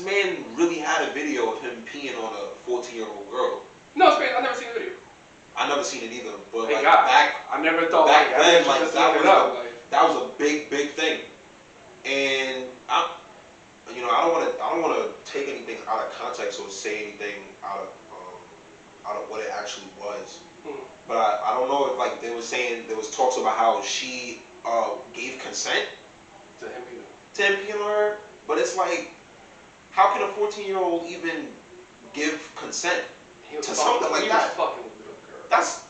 man really had a video of him peeing on a 14-year-old girl. No, it's crazy. I've never seen the video. I never seen it either, but Thank like God. back, I never thought back then, like that was a big thing, and I don't want to take anything out of context or say anything out of what it actually was. But I don't know if like they were saying there was talks about how she gave consent to him peeing on her, but it's like, how can a 14-year-old even give consent to something like that? Fucking with a girl. That's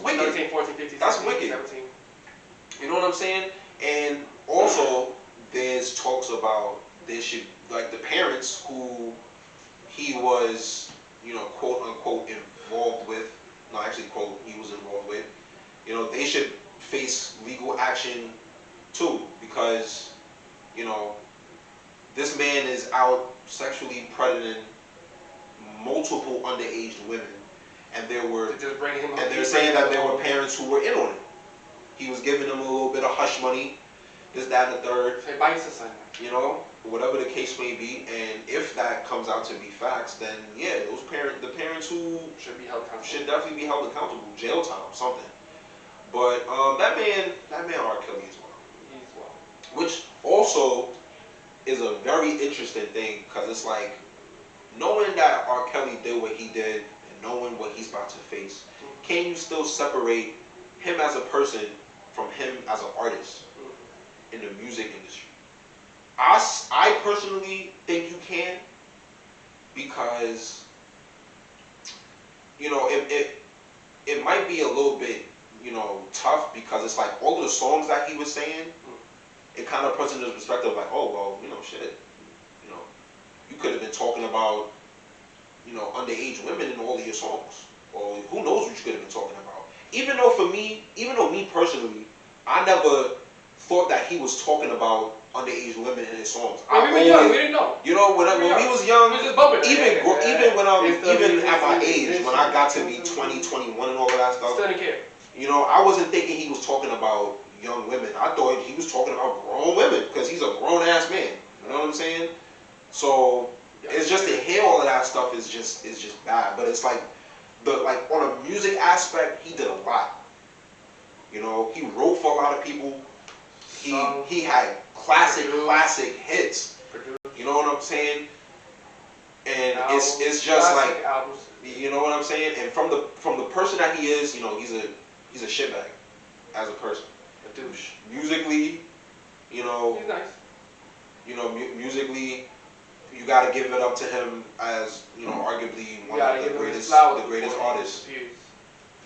wicked. 13, 14, 15, That's 16, wicked. 17. You know what I'm saying? And also, there's talks about the parents who he was, quote unquote involved with. No, actually, quote, he was involved with. They should face legal action too, because, this man is out sexually predating multiple underage women, and they're saying that there were parents who were in on it. He was giving them a little bit of hush money, this, that, and the third. Hey, buy your son. Whatever the case may be, and if that comes out to be facts, then yeah, the parents who should be held accountable. Should definitely be held accountable, jail time, something. But that man R. Kelly is wild. He's wild. Which also is a very interesting thing, because it's like, knowing that R. Kelly did what he did and knowing what he's about to face, can you still separate him as a person from him as an artist in the music industry? I personally think you can, because it might be a little bit tough, because it's like all of the songs that he was saying, it kind of puts into perspective like, oh well, shit, you could have been talking about underage women in all of your songs, or who knows what you could have been talking about. Even though me personally, I never thought that he was talking about underage women in his songs. We were young, we didn't know. When we was young, we was just bumping even at my age, when I got to be 20, 21 and all of that stuff, still didn't care. I wasn't thinking he was talking about young women. I thought he was talking about grown women, because he's a grown ass man. You know what I'm saying? So it's just to hear all of that stuff is just bad. But it's like on a music aspect, he did a lot. He wrote for a lot of people. He had classic hits. You know what I'm saying? And it's just like albums. You know what I'm saying? And from the person that he is, he's a shitbag as a person. A douche. Musically, he's nice. Musically, you got to give it up to him as arguably one of the greatest artists.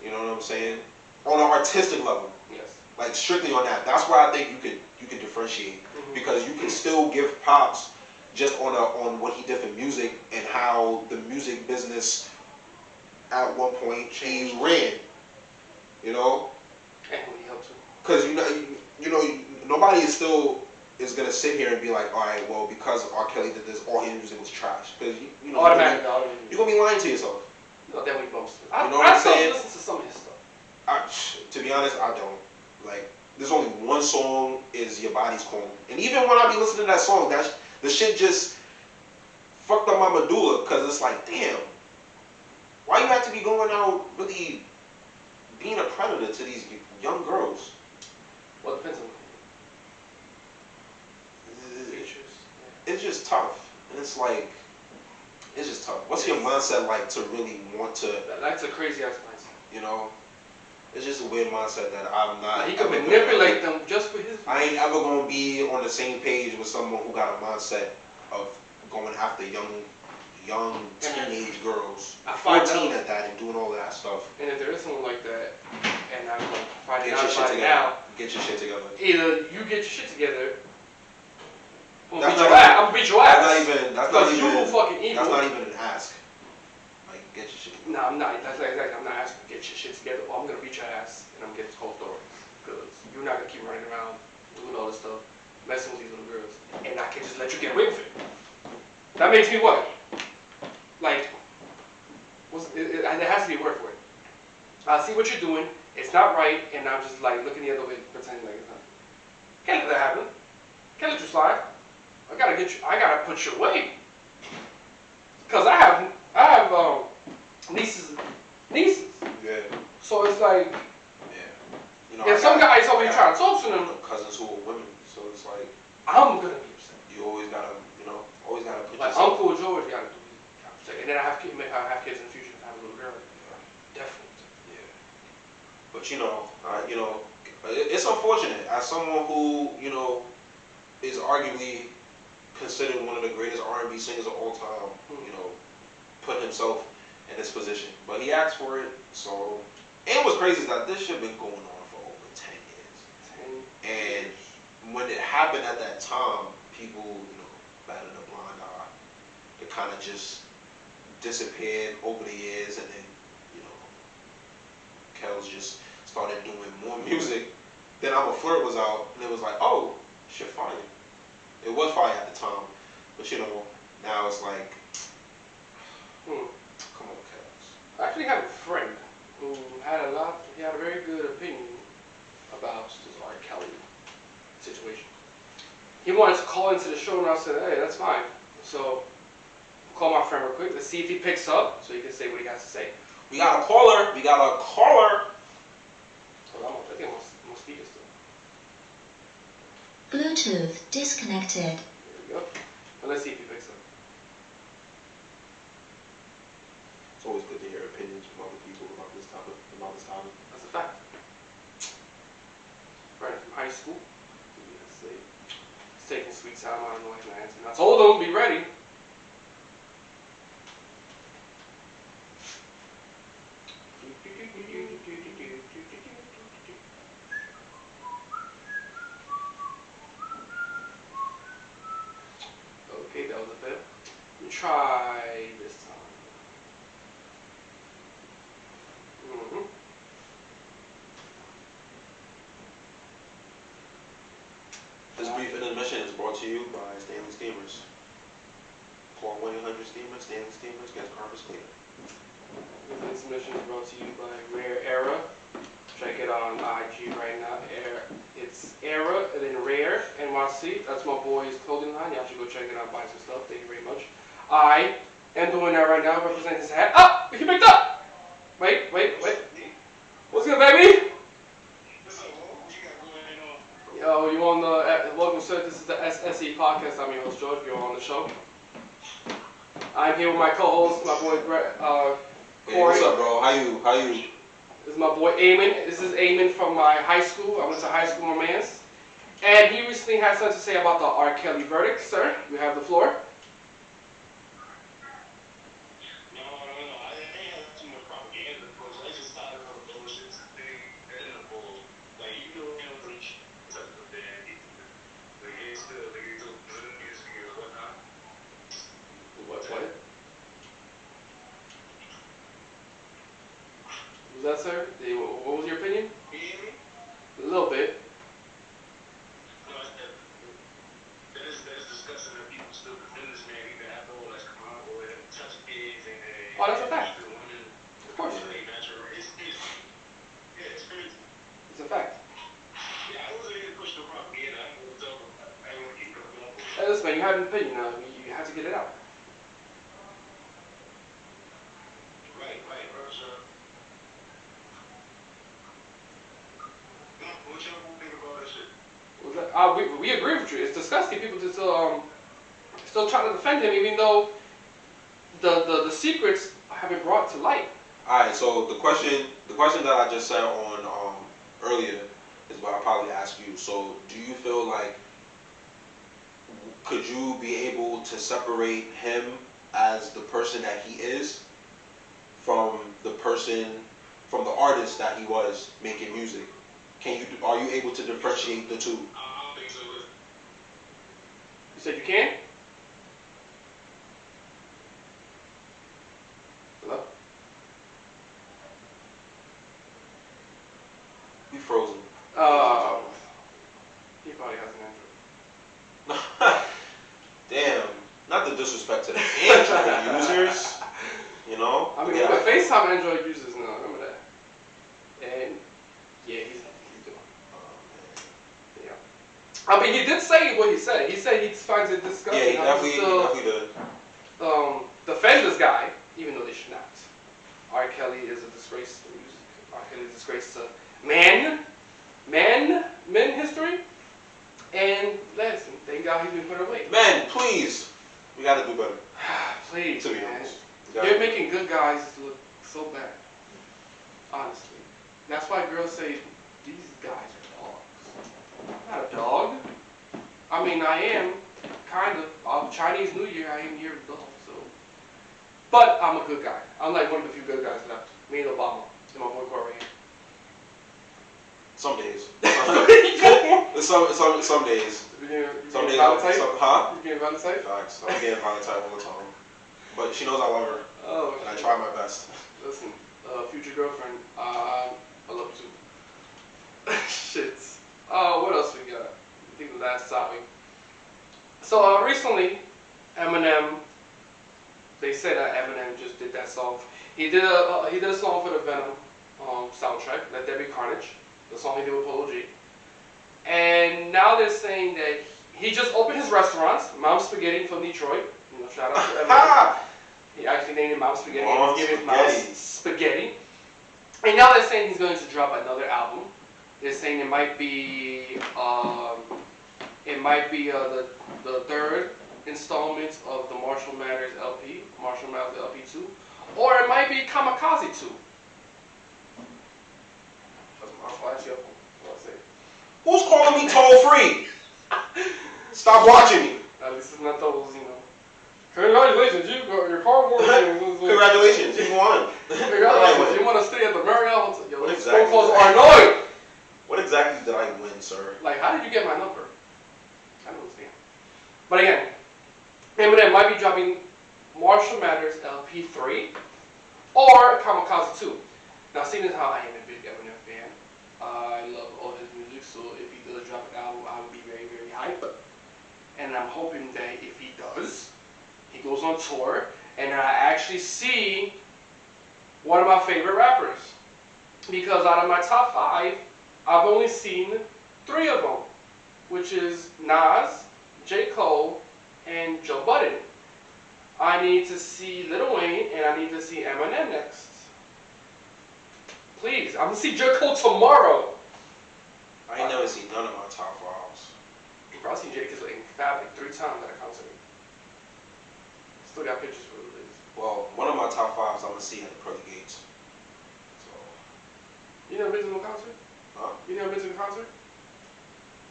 You know what I'm saying? On an artistic level. Yes. Like strictly on that. That's where I think you could differentiate, because you can still give props just on what he did for music and how the music business at one point he ran. And who he helped too. Because nobody is gonna sit here and be like, all right, well, because R.Kelly did this, all his music was trash. Because Automatically, you're gonna be lying to yourself. No, that we bumps. I'm saying? Listen to some of his stuff. To be honest, I don't. Like, there's only one song, is Your Body's Calling. And even when I be listening to that song, the shit just fucked up my medulla, because it's like, damn, why you have to be going out really being a predator to these young girls? Well, it depends on it's just tough. And it's like, it's just tough. What's your mindset like to really want to... That's a crazy ass mindset. It's just a weird mindset that I'm not... He can manipulate them just for his... I ain't ever going to be on the same page with someone who got a mindset of going after young teenage girls, 14 at that, and doing all of that stuff. And if there is someone like that, and I'm like finding out get your shit together. Either you get your shit together, I'm gonna beat your ass. That's not even an ask. Like, get your shit together. No, I'm not. That's exactly. I'm not asking to get your shit together. Well, I'm gonna beat your ass, and I'm gonna get this whole story, because you're not gonna keep running around doing all this stuff, messing with these little girls, and I can just let you get away with it. That makes me what? Like, there has to be a word for it. I see what you're doing. It's not right, and I'm just like looking the other way, pretending like it's not. Can't let that happen. Can't let you slide. I gotta put you away. Cause I have nieces. Yeah. So it's like, yeah. If some guys over here trying to talk to them, cousins who are women, so it's like I'm gonna be upset. You always gotta put like yourself. Uncle George gotta do it. And then I have kids in the future. I have a little girl. Definitely. Yeah. But it's unfortunate. As someone who is arguably considered one of the greatest R&B singers of all time, put himself in this position. But he asked for it, so... And what's crazy is that this shit been going on for over 10 years. And when it happened at that time, people, batted a blind eye. It kind of just disappeared over the years, and then, Kells just started doing more music. Then I'm a Flirt was out, and it was like, oh, shit fire. It was fire at the time, but now it's like, come on, Kells. I actually have a friend who had a very good opinion about this R.Kelly situation. He wanted to call into the show, and I said, hey, that's fine. So, I'll call my friend real quick. Let's see if he picks up, so he can say what he has to say. We got a caller. Hold on, I think I'm on speaker still. Bluetooth disconnected. There we go. Well, let's see if he picks up. It's always good to hear opinions from other people about this topic. That's a fact. time out of noise, man. And I told him, be ready. Okay, that was a fail. Let me try this time. This brief intermission is brought to you by Stanley Steamers. Call 1-800-STEAMER, Stanley Steamers, get carpets cleaner. This intermission is brought to you by Rare Era. Check it on IG right now. It's Era and then Rare NYC. That's my boy's clothing line. Y'all should go check it out, buy some stuff. Thank you very much. I am doing that right now, representing his hat. Oh, he picked up. Wait. What's good, baby? Yo, you on the, welcome sir, this is the SSE Podcast. I'm your host, George, you're on the show. I'm here with my co-host, my boy, Cory. Hey, what's up, bro? How you? This is my boy, Eamon. This is Eamon from my high school. I went to high school romance. And he recently had something to say about the R.Kelly verdict. Sir, you have the floor. No, I ain't had too much propaganda, because I just thought it was a bullshit thing, and a bull. Like, you know, reach such a bad, like, it's still, like, it's still good music or whatnot. What? Was that, sir? What was your opinion? You hear me? A little bit. No, that is disgusting that people still defend this man, even after all that's come out, or touch kids and Oh, that's a fact. women. Of course. It's crazy. It's a fact. Yeah, I wasn't even push the propaganda. I didn't want to keep it up. Hey, listen, man, you have an opinion now. You have to get it out. Right, for sure. What y'all think about that shit? Was that, we agree with you. It's disgusting. People just still trying to defend him, even though the secrets have been brought to light. All right. So the question that I just said on earlier is what I'll probably ask you. So do you feel like could you be able to separate him as the person that he is from the artist that he was making music? Are you able to differentiate the two? I don't think so. You said you can? Hello? You frozen. He probably has an Android. Damn. Not the disrespect to the Android users. You know? I mean, Yeah. but FaceTime Android users now, remember that. And yeah, he's doing. Yeah. I mean, he did say what he said. He said he finds it disgusting. Yeah, he how definitely did. defend this guy, even though they should not. R.Kelly is a disgrace to music. R.Kelly is a disgrace to men history. And listen, thank God he's been put away. Man, please. We gotta do better. Please, To be man. honest. You're making good guys look so bad. Honestly. That's why girls say these guys are dogs. I'm not a dog. I mean, I am, kind of. Chinese New Year, I am here with dog, so. But I'm a good guy. I'm like one of the few good guys left. Me and Obama. And my boy Cory. Some days. some days. Some days. Huh? You getting Valentine? Facts. I'm getting Valentine all the time. But she knows I love her. Oh, And I try my best. Listen, future girlfriend, I love you too. Shit. What else we got? I think the last topic. So recently, Eminem. They said that Eminem just did that song. He did a song for the Venom soundtrack, Let There Be Carnage. The song he did with Polo G. And now they're saying that he just opened his restaurants, Mom's Spaghetti from Detroit. You know, shout out to Eminem. He actually named it Mom's Spaghetti. Mom's He's giving Spaghetti. Mom's Spaghetti. And now they're saying he's going to drop another album. They're saying it might be the third installment of the Marshall Mathers LP, Marshall Mathers LP 2, or it might be Kamikaze 2. That's my flash up. What I say? Who's calling me toll free? Stop watching me. At least it's not those, Congratulations, your car won. Congratulations, you won. Congratulations, you want to stay at the Marriott Hotel. Yo, these Exactly. phone calls are annoying. What exactly did I win, sir? Like, how did you get my number? I don't understand. But again, Eminem might be dropping Marshall Mathers LP3 or Kamikaze 2. Now, seeing as how I am a big Eminem fan, I love all his music, so if he does drop an album, I would be very, very hyped. And I'm hoping that if he does, he goes on tour, and I actually see one of my favorite rappers. Because out of my top 5, I've only seen 3 of them, which is Nas, J. Cole, and Joe Budden. I need to see Lil Wayne, and I need to see Eminem next. Please, I'm going to see J. Cole tomorrow. I ain't never seen none of my top 5s. You've probably seen J. Cole in Fab like 3 times at a concert. Still got pictures for the list. Well, one of my top 5s I'm gonna see at the Pearly Gates. So. You never been to no concert? Huh? You never been to a concert?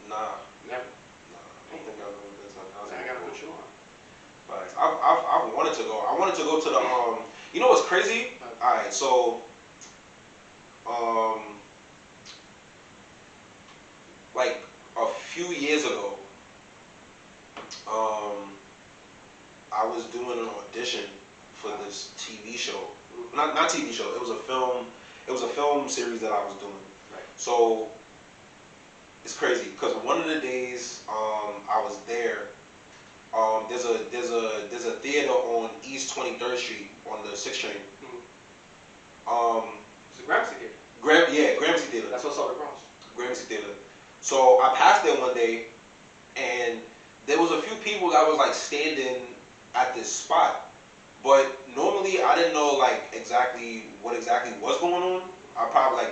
Nah. Never. Nah. I don't think I've ever been to a concert. I gotta put you on. But I've wanted to go. I wanted to go to the You know what's crazy? All right, so like a few years ago, I was doing an audition for this TV show. Not TV show. It was a film. It was a film series that I was doing. Right. So it's crazy because one of the days I was there. There's a theater on East 23rd Street on the 6th train. It's a Gramercy Theater. Gramercy Theater. That's what's up across. Gramercy Theater. So I passed there one day, and there was a few people that was like standing at this spot. But normally I didn't know like what exactly was going on. I probably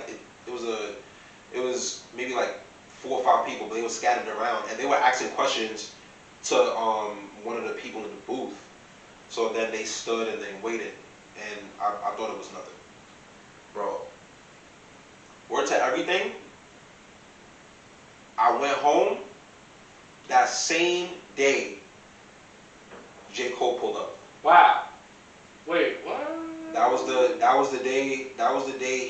it was maybe like 4 or 5 people, but they were scattered around, and they were asking questions to one of the people in the booth. So then they stood and then waited, and I thought it was nothing. Bro, word to everything, I went home that same day J. Cole pulled up. Wow. Wait, what? That was the day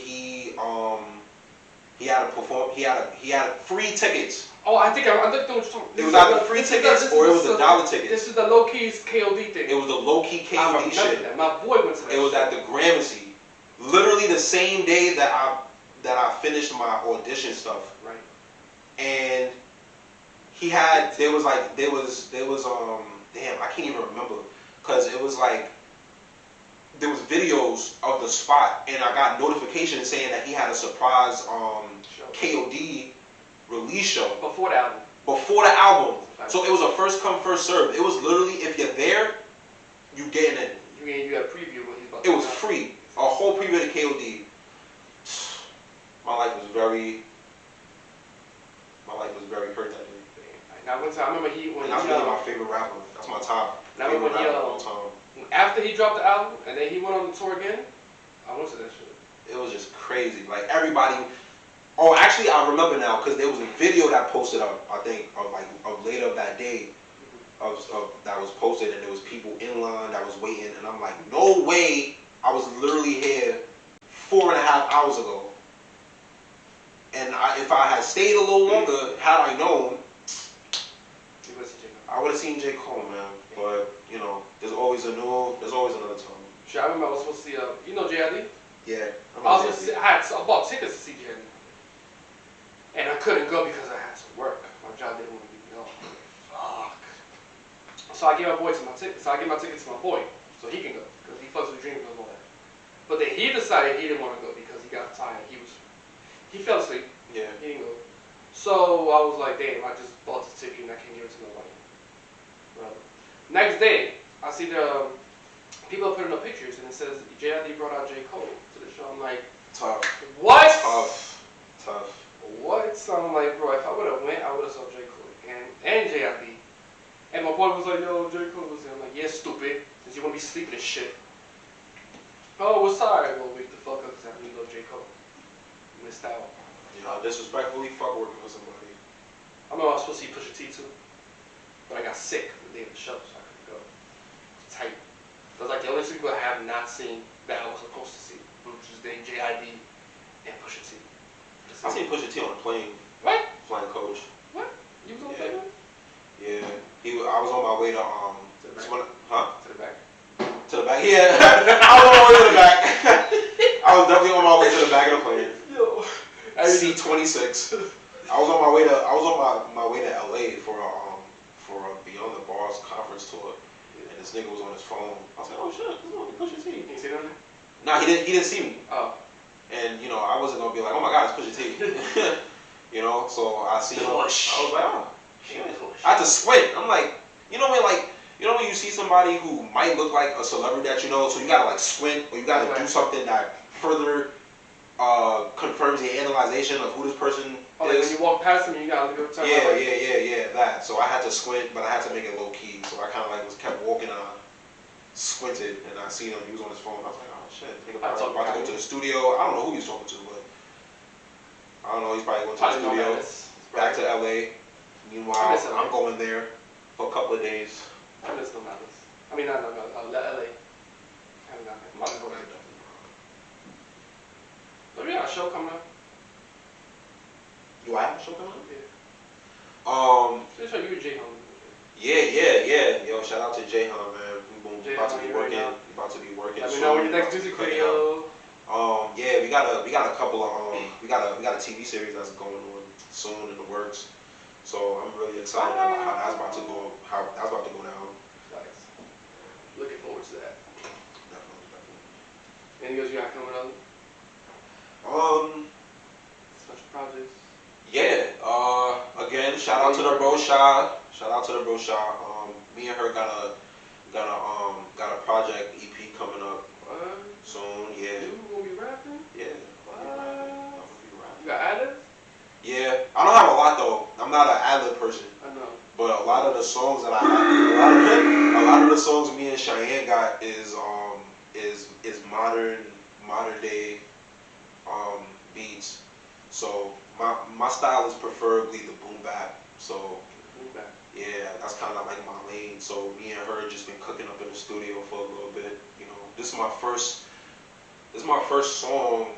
he had to perform. He had free tickets. Oh, I think what you're talking about. It was either free tickets or it was the dollar tickets. This is the low-key KOD thing. It was the low-key I KOD remember shit. that. My boy went to that. It was at the Gramercy. Literally the same day that I finished my audition stuff. Right. And there was damn, I can't even remember, cause it was like there was videos of the spot, and I got notifications saying that he had a surprise KOD release show Before the album. So it was a first come first serve. It was literally, if you're there, you getting in. You got a preview of what he's about to It was free, a whole preview of the KOD. My life was very hurt that day. Now, one time, I remember And that's really my favorite rapper. That's my top favorite rapper of all time. After he dropped the album, and then he went on the tour again, I went to that shit. It was just crazy. Like everybody. Oh, actually, I remember now because there was a video that posted up. I think of later that day, of that was posted, and there was people in line that was waiting, and I'm like, no way! I was literally here 4.5 hours ago, and if I had stayed a little longer, had I known, I would have seen J. Cole, man. But there's always another time. Sure, I remember I was supposed to see JID. Yeah. I bought tickets to see JID. And I couldn't go because I had to work. My job didn't want to leave me off. Fuck. So I gave my tickets to my boy, so he can go, because he fucks with Dreamville and all that. But then he decided he didn't want to go because he got tired. He fell asleep. Yeah. He didn't go. So I was like, damn, I just bought the ticket and I can't give it to nobody. Well, next day, I see the people putting up pictures and it says JID brought out J. Cole to the show. I'm like, Tough. what? Tough. What? So I'm like, bro, if I would have went, I would have saw J. Cole and JID. And my boy was like, yo, J. Cole was there. I'm like, yeah, stupid, since you want to be sleeping and shit. Oh, what's sorry? Well, wake the fuck up because I really love J. Cole. You missed out. Disrespectfully, fuck working with somebody. I remember I was supposed to see Pusha T too. but I got sick the day of the show, so I couldn't go. It's tight. That's like the only two people I have not seen that I was supposed to see, which is the JID and Pusha T. I seen Pusha T on a plane. What? Flying coach. What? You was on the Yeah. plane? Yeah. I was on my way to To the back. To the back. To the back. Yeah. I was on my way to the back. I was definitely on my way to the back of the plane. Yo. C-26. I was on my way to LA for a Beyond the Bars conference tour, and this nigga was on his phone. I was like, oh shit, this is Pusha T. Can you see that? Nah, he didn't see me. Oh. And you know, I wasn't gonna be like, oh my god, it's Pusha T. You know, so I see him. I was like, oh shit. I had to squint. I'm like, you know when you see somebody who might look like a celebrity that you know, so you gotta like squint or you gotta do something that further confirms the analyzation of who this person like is. when you walk past him, you gotta go turn Yeah, that. So I had to squint, but I had to make it low key. So I kind of like kept walking and I squinted, and I seen him. He was on his phone. I was like, oh shit, nigga probably about to go to the studio. I don't know who he was talking to, but I don't know. He's probably going to the studio, back to LA. Meanwhile, I'm going there for a couple of days. I miss no Matters. I mean, not LA. So we got a show coming up. Do I have a show coming up? Yeah. Pretty sure you and Jay Hum. Yeah. Yo, shout out to Jay Hum, man. We about to be working. Let me know when your next music video. Yeah, we got a couple of we got a TV series that's going on soon in the works. So I'm really excited about how that's about to go down. Nice. Looking forward to that. Definitely. Anything else you got coming up? Special projects. Yeah. Again, shout out to the bro Sha. Me and her got a project EP coming up soon. Yeah. You gonna be rapping? Yeah. What? You got ad-libs? Yeah. I don't have a lot though. I'm not an ad-lib person. I know. But a lot of the songs that I have, a lot of the songs me and Cheyenne got is modern day beats. So my style is preferably the boom bap. So yeah, that's kind of like my lane. So me and her just been cooking up in the studio for a little bit. You know, this is my first song.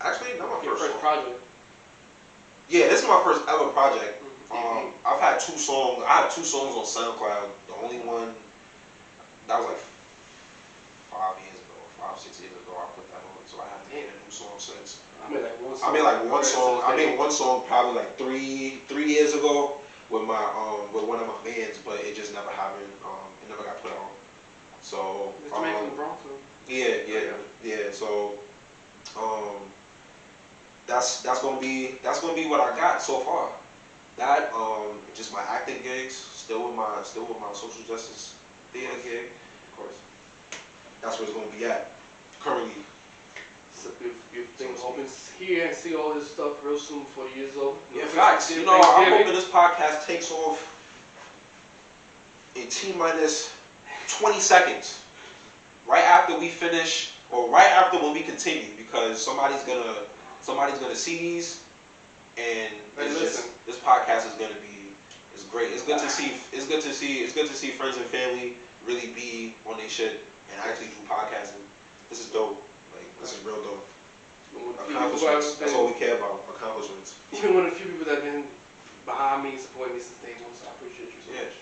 Actually, not my first project. Yeah, this is my first ever project. I've had two songs. I have two songs on SoundCloud. The only one that was like 6 years ago. I put that on, so I haven't made a new song since. I made one song probably like three years ago with with one of my bands, but it just never happened. It never got put on. So yeah. So that's gonna be what I got so far. That just my acting gigs, still with my social justice theater gig, of course. That's where it's gonna be at currently. It's a beautiful thing. Hoping to hear and see all this stuff real soon before the year's over. Yeah, facts. You know, I'm hoping this podcast takes off in T-minus 20 seconds. Right after we finish, or right after when we continue, because somebody's gonna see these, and this podcast is gonna be, it's great. It's good to see friends and family really be on their shit and actually do podcasting. This is dope. Like, this is real dope. Accomplishments. That's all we care about. Accomplishments. Even one of the few people that have been behind me, supporting me since day one, so I appreciate you so much.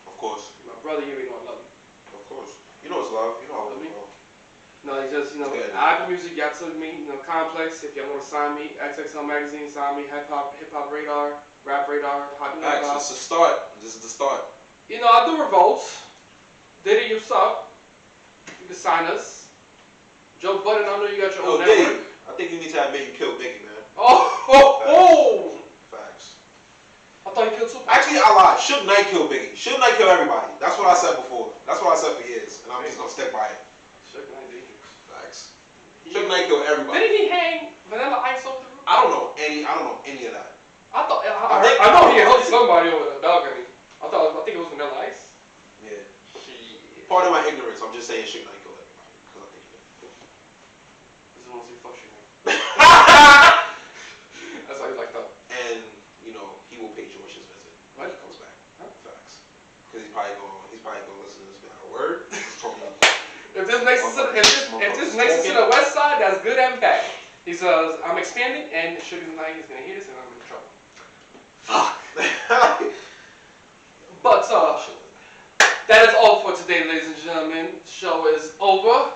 Of course. My brother, you already know I love you. Of course. You know it's love. You know I love you. No, it's just, Apple Music, y'all took me, Complex, if y'all want to sign me, XXL Magazine, sign me, Hip Hop Radar, Rap Radar, Popular Radar. This is the start. This is the start. I do revolts. Diddy, you suck. You can sign us. Joe Budden, I know you got your own network. I think you need to admit you killed Biggie, man. Oh! Facts. I thought you killed Tupac. Actually, I lied. Suge Knight killed Biggie. Suge Knight killed everybody. That's what I said before. That's what I said for years, and I'm just gonna stick by it. Suge Knight dangerous. Facts. Suge Knight killed everybody. Didn't he hang Vanilla Ice off the roof? I don't know any of that. I know he held somebody over the balcony. I think it was Vanilla Ice. Yeah. Pardon my ignorance. I'm just saying Suge Knight killed everybody because I think he did. This is once he fucks you. That's why he's like that. And he will pay George's visit when he comes back. Huh? Facts. he's probably gonna listen to this bad word. If this next to the west side, that's good and bad. He says, I'm expanding, and Sugar's like, he's gonna hear this, and I'm in trouble. Fuck. But, that is all for today, ladies and gentlemen. The show is over.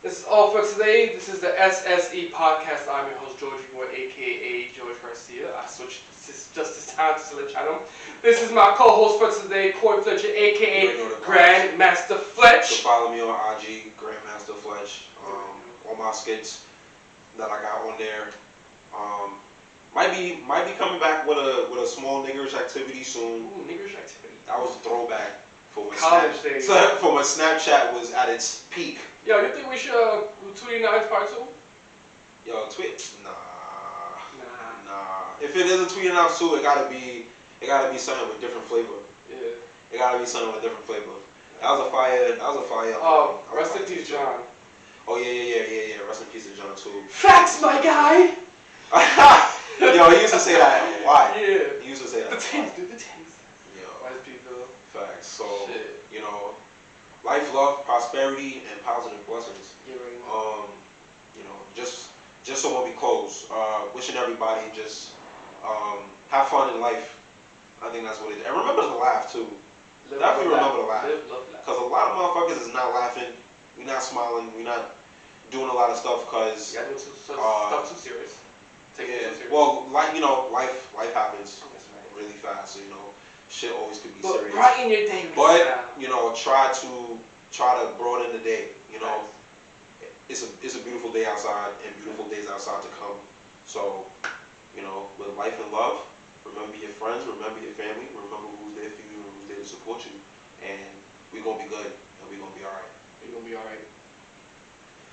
This is all for today. This is the SSE Podcast. I'm your host, George Moore, a.k.a. George Garcia. I switched just this time to let y'all know. This is my co-host for today, Cory Fletcher, a.k.a. Grandmaster Fletch. So follow me on IG, Grandmaster Fletch. All my skits that I got on there. Might be coming back with a small niggerish activity soon. Ooh, niggerish activity. That was a throwback for when college days. For when Snapchat was at its peak. Yo, you think we should tweet Nights Part 2? Yo, tweet? Nah. If it is a tweet out too, it gotta be something with different flavor. Yeah. It gotta be something with different flavor. That was a fire. Oh, rest in peace, John. Oh yeah. Rest in peace to John too. Facts, my guy. Yo, he used to say that. Why? Yeah. He used to say that. The tins, dude. The tins. Yo. Wise people. Facts. So shit. You know, life, love, prosperity, and positive blessings. Yeah, right. You know, just so when we close, wishing everybody just have fun in life. I think that's what it is. And remember to laugh too. Definitely remember to laugh. Because a lot of motherfuckers is not laughing. We're not smiling. We're not doing a lot of stuff because. Yeah, stuff too serious. Take it too serious. Well, life happens really fast. So you know, shit always could be serious. Brighten your day. But you know, try to broaden the day. You know, it's a beautiful day outside and beautiful days outside to come. So, you know, with life and love, remember your friends, remember your family, remember who's there for you and who's there to support you, and we're gonna be good and we're gonna be alright. We're gonna be alright.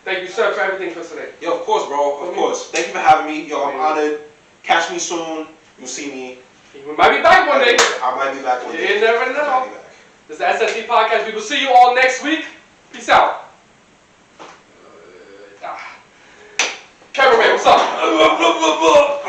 Thank you, sir, for everything for today. Yo, of course, bro. Of course. Thank you for having me. Yo, I'm honored. Catch me soon. You'll see me. We might be back one day. I might be back one day. You never know. This is the SSE Podcast. We will see you all next week. Peace out. Cameraman, what's up?